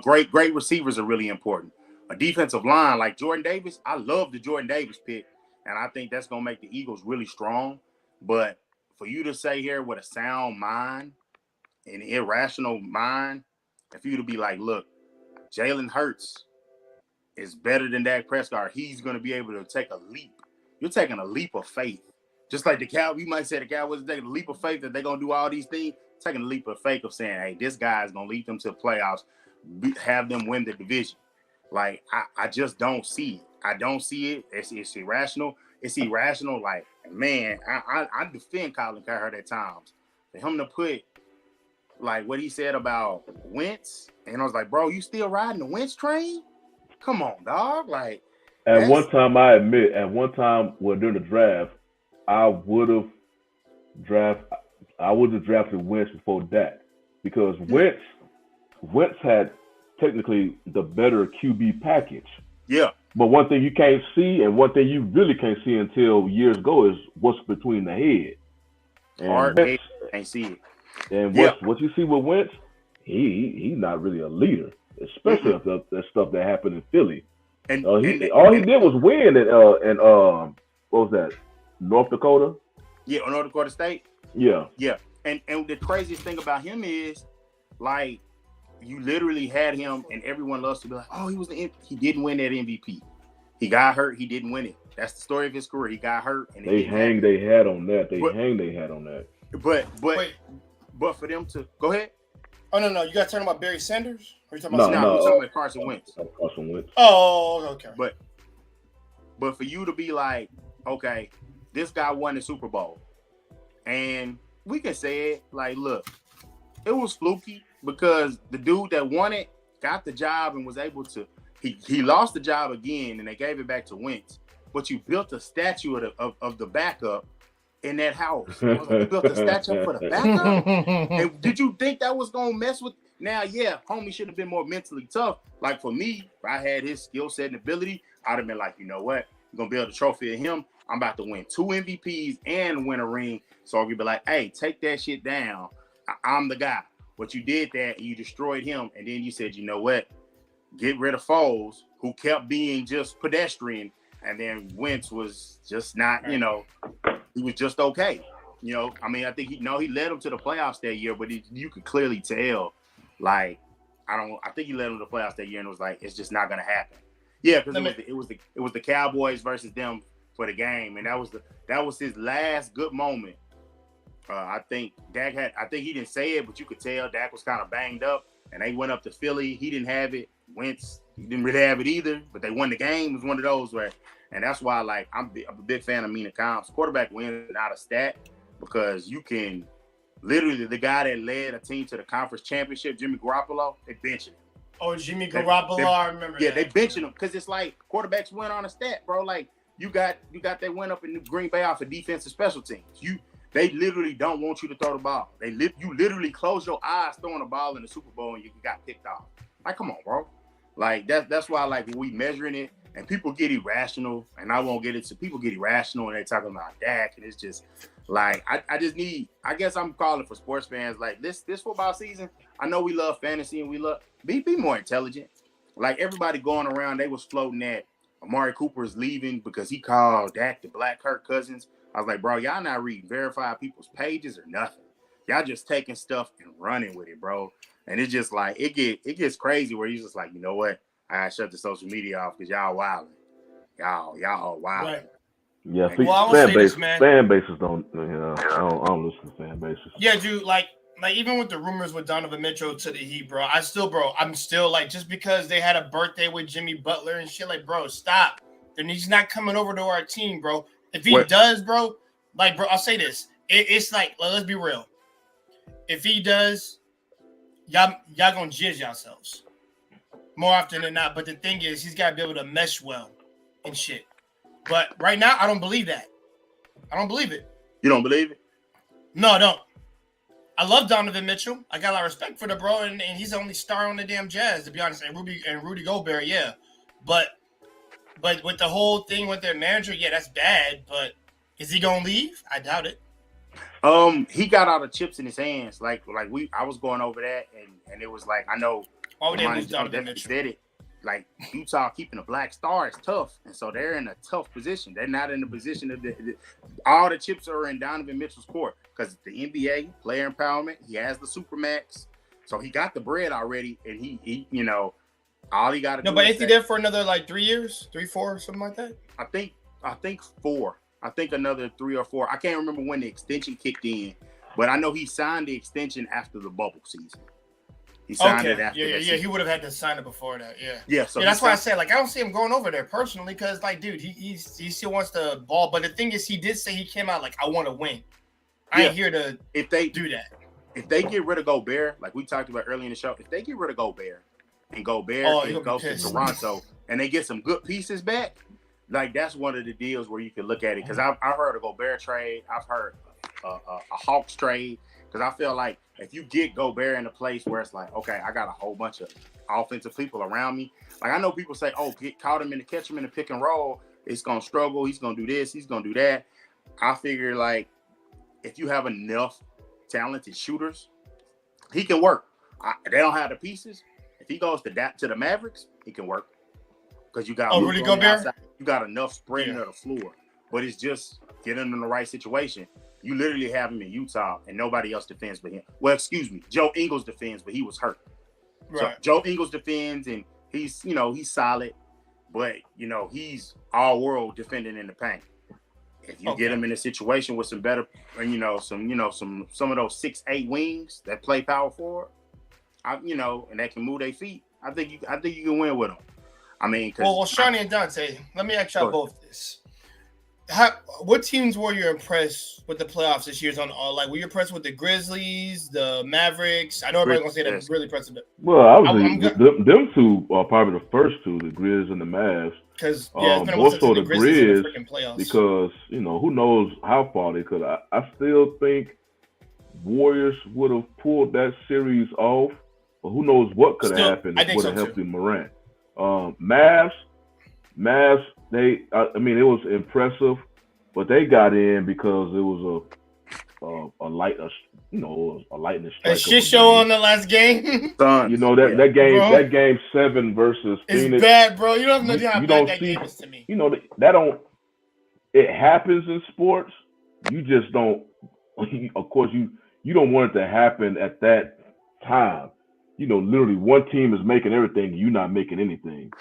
Great receivers are really important. A defensive line like Jordan Davis, I love the Jordan Davis pick, and I think that's going to make the Eagles really strong. But for you to say here with a sound mind, an irrational mind, if you to be like, look, Jalen Hurts is better than Dak Prescott, he's going to be able to take a leap. You're taking a leap of faith. Just like the Cowboys, you might say the Cowboys are taking a leap of faith that they're going to do all these things. Taking a leap of faith of saying, hey, this guy is going to lead them to the playoffs, have them win the division. Like, I just don't see it. I don't see it. It's irrational. It's irrational. Like, man, I defend Colin Cowherd at times. For him to put, like, what he said about Wentz, and I was like, bro, you still riding the Wentz train? Come on, dog. Like, one time, I admit, during the draft, I would have drafted Wentz before Dak, because Wentz had technically the better QB package. Yeah. But one thing you can't see, and one thing you really can't see until years go, is what's between the head. And Wentz, can't see it. And what you see with Wentz, he's not really a leader, especially the stuff that happened in Philly. And all he did was win and what was that? North Dakota? Yeah, North Dakota State. Yeah. Yeah. And the craziest thing about him is, like, you literally had him, and everyone loves to be like, oh, he didn't win that MVP. He got hurt. He didn't win it. That's the story of his career. He got hurt, and they hang their hat on that. But for them to go ahead. Oh no, you guys talking about Barry Sanders? Or are you talking about we're talking about Carson Wentz. Oh, okay. But for you to be like, okay, this guy won the Super Bowl, and we can say it like, look, it was fluky because the dude that won it got the job and was able to. He lost the job again, and they gave it back to Wentz. But you built a statue of the backup in that house. You built a statue for the backup. And did you think that was gonna mess with? Now, yeah, homie should have been more mentally tough. Like for me, if I had his skill set and ability, I'd have been like, you know what? I'm gonna build a trophy of him. I'm about to win 2 MVPs and win a ring. So I'll be like, hey, take that shit down. I'm the guy. But you did that and you destroyed him. And then you said, you know what? Get rid of Foles, who kept being just pedestrian. And then Wentz was just not, he was just okay. I mean, I think he led them to the playoffs that year, but you could clearly tell, like, I think he led them to the playoffs that year, and it was like, it's just not gonna happen. Yeah, because it was the Cowboys versus them for the game, and that was his last good moment. I think he didn't say it, but you could tell Dak was kind of banged up, and they went up to Philly. He didn't have it. Wentz, he didn't really have it either, but they won the game. It was one of those where, and that's why, like, I'm a big fan of Mina Comps. Quarterback win is not a stat, because you can literally, the guy that led a team to the conference championship, Jimmy Garoppolo, they benching him. Oh, Jimmy Garoppolo, I remember that. Yeah, they benching him because it's like quarterbacks win on a stat, bro. Like, you got that win up in Green Bay off of defensive special teams. They literally don't want you to throw the ball. You literally close your eyes throwing the ball in the Super Bowl and you got picked off. Like, come on, bro. Like, that's why, like, when we measuring it and people get irrational, and I won't get into people get irrational and they're talking about Dak, and it's just like, I guess I'm calling for sports fans, like, this football season, I know we love fantasy and we love, be more intelligent. Like, everybody going around, they was floating that Amari Cooper is leaving because he called Dak the Black Kirk Cousins. I was like, bro, y'all not reading verified people's pages or nothing. Y'all just taking stuff and running with it, bro. And it's just like, it gets crazy where you're just like, you know what? I gotta shut the social media off because y'all wilding. Y'all are wilding. Right. Yeah, fan bases don't, I don't listen to fan bases. Yeah, dude, like even with the rumors with Donovan Mitchell to the Heat, bro, I'm still like, just because they had a birthday with Jimmy Butler and shit, like, bro, stop. Then he's not coming over to our team, bro. If he does, bro, like, bro, I'll say this. It's like, let's be real. If he does, y'all gonna jizz yourselves more often than not. But the thing is, he's got to be able to mesh well and shit. But right now, I don't believe that. I don't believe it. You don't believe it? No, I don't. I love Donovan Mitchell. I got a lot of respect for the bro, and he's the only star on the damn Jazz, to be honest. And Rudy Gobert, yeah. But with the whole thing with their manager, yeah, that's bad. But is he gonna leave? I doubt it. He got all the chips in his hands. I was going over that, and it was like, I know. Why would they lose Donovan Mitchell? Said it. Like, Utah keeping a black star is tough, and so they're in a tough position. They're not in the position of all the chips are in Donovan Mitchell's court because the NBA player empowerment. He has the supermax, so he got the bread already, and he all he got to do. No, but is he there for another 3 years, 3, 4, something like that? I think 4. I think another 3 or 4. I can't remember when the extension kicked in, but I know he signed the extension after the bubble season. He signed it after. Yeah. He would have had to sign it before that. Yeah. Yeah. So that's why I said I don't see him going over there personally because dude, he still wants to ball. But the thing is, he did say he came out I want to win. I ain't here to do that. If they get rid of Gobert, like we talked about earlier in the show, if they get rid of Gobert and Gobert goes to Toronto and they get some good pieces back, that's one of the deals where you can look at it. Because I've heard a Gobert trade, I've heard a Hawks trade. Because I feel like if you get Gobert in a place where it's okay, I got a whole bunch of offensive people around me. I know people say, catch him in the pick and roll. It's going to struggle. He's going to do this. He's going to do that. I figure if you have enough talented shooters, he can work. They don't have the pieces. If he goes to the Mavericks, he can work. Because you got Rudy Gobert? You got enough spreading of the floor. But it's just get him in the right situation. You literally have him in Utah and nobody else defends but him. Well, excuse me, Joe Ingles defends, but he was hurt. Right. So Joe Ingles defends and he's solid, but he's all world defending in the paint. If you get him in a situation with some better, some of those 6'8" wings that play power forward, and that can move their feet, I think you can win with them. I mean, Shawnee and Dante, let me ask y'all both this. What teams were you impressed with the playoffs this year? Were you impressed with the Grizzlies, the Mavericks? I know everybody's gonna say that really impressed with them. Well, I was them two are probably the first two, the Grizz and the Mavs. Because it's been a while since the Grizzlies in the freaking playoffs. Because who knows how far they could. I still think Warriors would have pulled that series off, but who knows what could have happened if would have helped Morant. Mavs. It was impressive, but they got in because it was a lightning strike. A shit show on the last game. That game 7 versus Phoenix. It's bad, bro. You don't know how bad that game is to me. It happens in sports. You just don't. Of course, you don't want it to happen at that time. Literally one team is making everything, you're not making anything.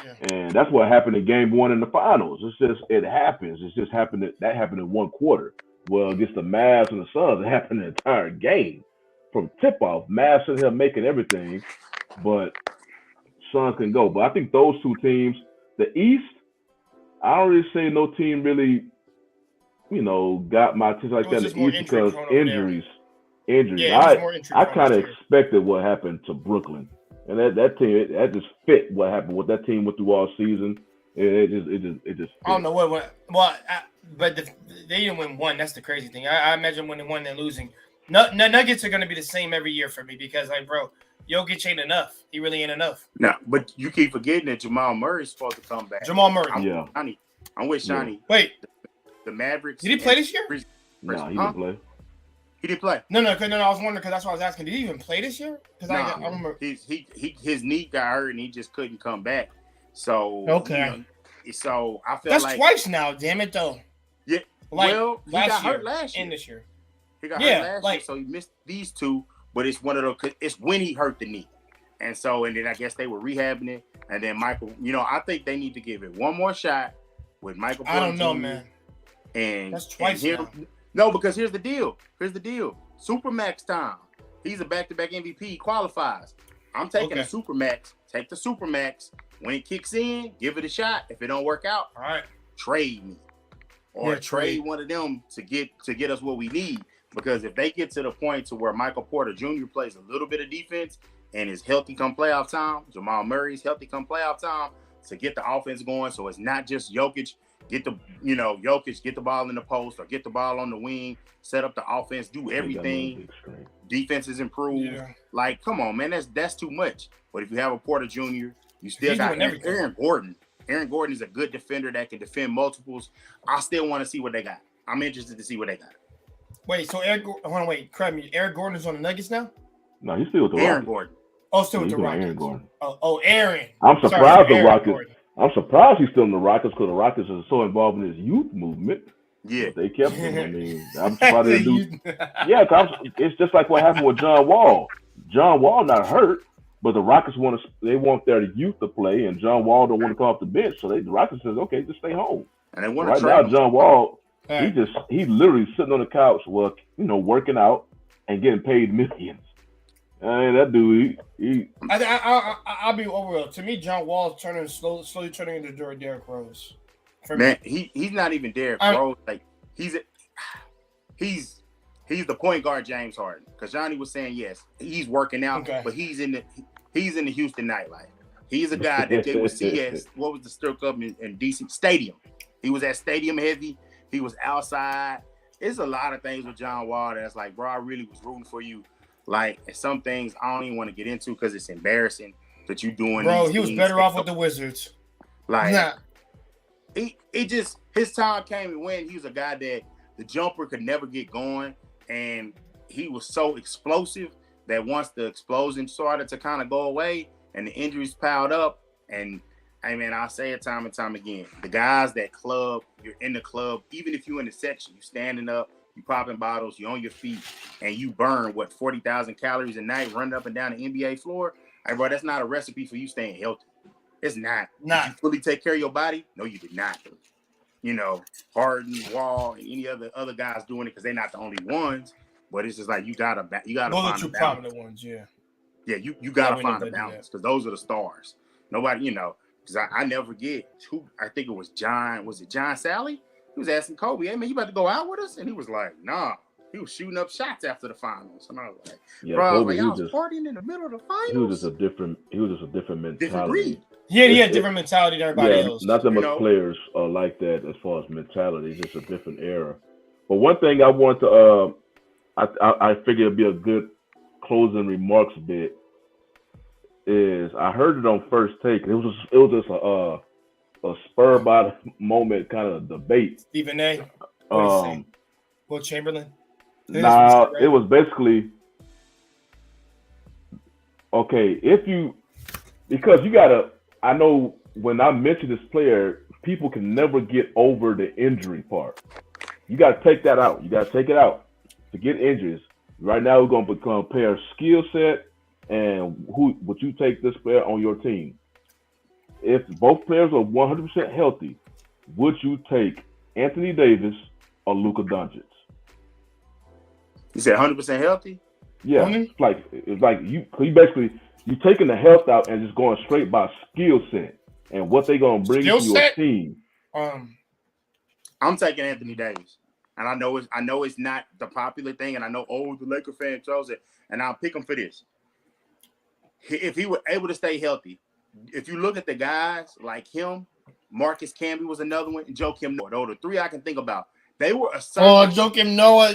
Yeah. And that's what happened in game 1 in the finals. It happens. It's just happened that happened in one quarter. Well, against the Mavs and the Suns, it happened the entire game. From tip-off, Mavs sitting here making everything, but Suns can go. But I think those two teams, the East, I don't really say no team really, got my attention like that in the East because injuries. Yeah, I kind of expected what happened to Brooklyn, and that team that just fit what happened. What that team went through all season, it just. Fit. I don't know what. Well, but they didn't win one. That's the crazy thing. I imagine when they won, they're losing. Nuggets are going to be the same every year for me because, bro, Jokic ain't enough. He really ain't enough. No, but you keep forgetting that Jamal Murray's supposed to come back. Jamal Murray. I'm with Shawnee. Yeah. Wait, the Mavericks. Did he play this year? No, he didn't play. He didn't play. No. I was wondering because that's what I was asking. Did he even play this year? Because I remember his knee got hurt and he just couldn't come back. So okay. So I feel that's twice now. Damn it, though. Yeah. Well, he got hurt last year and this year. He got hurt last year, so he missed these two. But it's one of those. It's when he hurt the knee, and then I guess they were rehabbing it. And then Michael, I think they need to give it one more shot with Michael. I don't know, man. And that's twice now. No, because here's the deal. Supermax time. He's a back-to-back MVP. He qualifies. I'm taking a Supermax. Take the Supermax. When it kicks in, give it a shot. If it don't work out, all right, trade me. Or trade one of them to get us what we need. Because if they get to the point to where Michael Porter Jr. plays a little bit of defense and is healthy come playoff time, Jamal Murray's healthy come playoff time to get the offense going, so it's not just Jokic get the, Jokic, get the ball in the post or get the ball on the wing, set up the offense, do everything. Defense is improved. Yeah. Like, come on, man, that's too much. But if you have a Porter Jr., you still got Aaron Gordon. Aaron Gordon is a good defender that can defend multiples. I still want to see what they got. I'm interested to see what they got. Wait, so correct me. Eric Gordon is on the Nuggets now? No, he's still with the Aaron Rockets. Gordon. Oh, still with the Aaron Rockets. Gordon. Oh, Aaron. I'm surprised the Rockets. Gordon. I'm surprised he's still in the Rockets because the Rockets are so involved in this youth movement. Yeah, but they kept him. I mean, I'm surprised they do. Yeah, cause it's just like what happened with John Wall. John Wall not hurt, but the Rockets want their youth to play, and John Wall don't want to come off the bench. So the Rockets says, okay, just stay home. And they want right to now, John Wall, right. he's literally sitting on the couch, working out and getting paid millions. That dude, I'll be overall. To me, John Wall's slowly turning into Derrick Rose. Man, he's not even Derrick Rose. Like he's the point guard James Harden. Because Johnny was saying yes, he's working out, but he's in the Houston nightlife. He's a guy that they would see as what was the strip club in DC Stadium. He was at Stadium heavy. He was outside. It's a lot of things with John Wall that's like, bro, I really was rooting for you. Like, and some things I don't even want to get into because it's embarrassing that you're doing. Bro, he was better off with the Wizards. Like, his time came and went. He was a guy that the jumper could never get going, and he was so explosive that once the explosion started to kind of go away and the injuries piled up, and I say it time and time again, the guys that club, you're in the club, even if you're in the section, you standing up, you popping bottles, you on your feet, and you burn 40,000 calories a night running up and down the NBA floor. Hey, bro, that's not a recipe for you staying healthy. It's not. Did you fully take care of your body? No, you did not. Harden, Wall, and any other guys doing it because they're not the only ones. But it's just like you gotta those find are two prominent ones, yeah. Yeah, you gotta find a balance because those are the stars. Nobody, because I never forget I think it was John. Was it John Sally? He was asking Kobe, "Hey man, you about to go out with us?" And he was like, "Nah." He was shooting up shots after the finals, and I was like, "Bro, Kobe, I was partying in the middle of the finals." He was just a different mentality. Different breed. Yeah, he had different mentality than everybody else. Not that much players are like that as far as mentality. It's just a different era. But one thing I want to, I figured it'd be a good closing remarks bit. Is I heard it on First Take. It was just a spur by the moment kind of debate. Stephen A. Will Chamberlain. Nah, it was basically okay. Because you gotta. I know when I mention this player, people can never get over the injury part. You gotta take that out. You gotta take it out. Forget injuries. Right now, we're gonna compare skill set and would you take this player on your team? If both players are 100% healthy, would you take Anthony Davis or Luka Doncic? You said 100% healthy? Yeah, it's like you basically you taking the health out and just going straight by skill set and what they gonna bring to your team. I'm taking Anthony Davis, and I know it's not the popular thing, and I know the Laker fan chose it, and I'll pick him for this. If he were able to stay healthy, if you look at the guys like him, Marcus Camby was another one, and Joakim Noah. Those are the three I can think about. They were a certain Joakim Noah,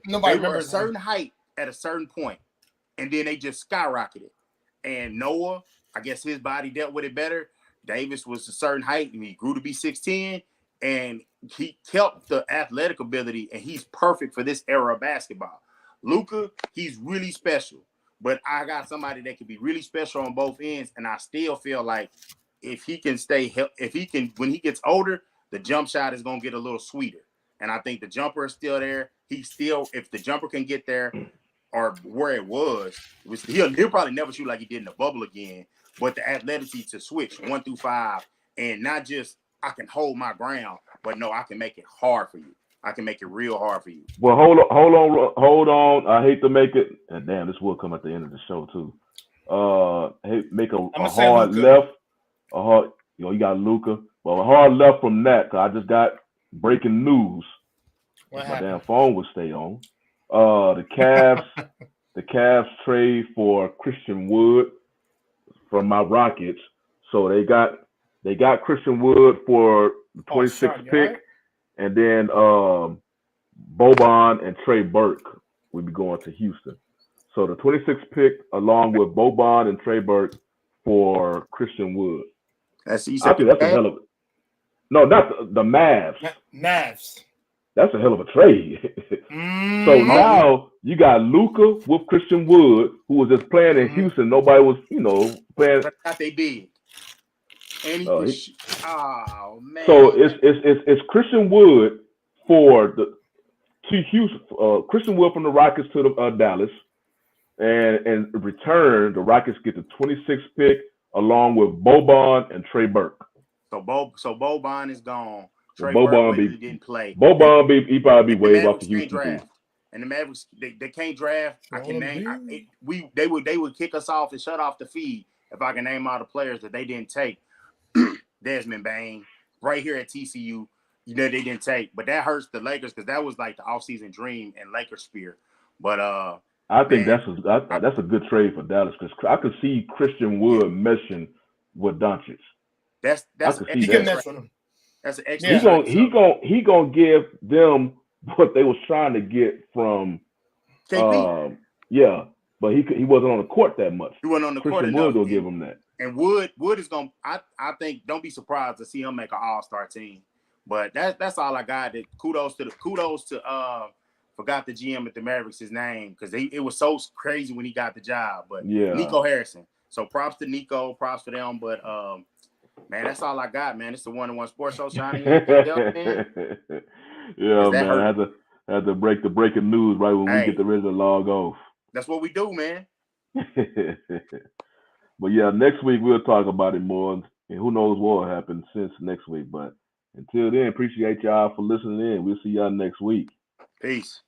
nobody remembers a certain height at a certain point, and then they just skyrocketed. And Noah, I guess his body dealt with it better. Davis was a certain height, and he grew to be 6'10", and he kept the athletic ability, and he's perfect for this era of basketball. Luka, he's really special. But I got somebody that can be really special on both ends, and I still feel like if he can when he gets older, the jump shot is gonna get a little sweeter. And I think the jumper is still there. If the jumper can get there or where it was, he'll probably never shoot like he did in the bubble again. But the athleticity to switch 1 through 5 and not just I can hold my ground, but no, I can make it hard for you. I can make it real hard for you. Well, hold on. I hate to make it, and damn, this will come at the end of the show too. Make a hard left. You got Luka. Well, a hard left from that. Cause I just got breaking news. My damn phone would stay on. The Cavs trade for Christian Wood from my Rockets. So they got Christian Wood for the 26th pick, right? and then Boban and Trey Burke will be going to Houston. So the 26th pick, along with Boban and Trey Burke for Christian Wood. I think that's a hell of no, not the Mavs. Mavs. That's a hell of a trade. So now you got Luka with Christian Wood, who was just playing in Houston. Nobody was, playing. But I thought they did. And oh man. So it's Christian Wood to Houston. Christian Wood from the Rockets to the Dallas, and in return the Rockets get the 26th pick along with Boban and Trey Burke. So Boban is gone. Trey Boban Burke didn't play. He probably be waived off the Houston draft. team. And the Mavericks they can't draft. I can name. They would kick us off and shut off the feed if I can name all the players that they didn't take. Desmond Bane right here at TCU. They didn't take, but that hurts the Lakers because that was like the offseason dream and Lakers spear. But I think that's a good trade for Dallas because I could see Christian Wood meshing with Doncic. That's he can mess with him. That's an extra. He gonna give them what they was trying to get from KP. But he wasn't on the court that much. He wasn't on the court Christian enough. Wood will give him that. And Wood is gonna. I think don't be surprised to see him make an All-Star team. But that's all I got. Kudos to forgot the GM at the Mavericks his name because it was so crazy when he got the job. But Nico Harrison. So props to Nico, props for them. But man, that's all I got, man. It's the 1-on-1 Sports Show, Johnny. Yeah, man. I had to break the breaking news right when we get ready to log off. That's what we do, man. But yeah, next week we'll talk about it more, and who knows what will happen since next week. But until then, appreciate y'all for listening in. We'll see y'all next week. Peace.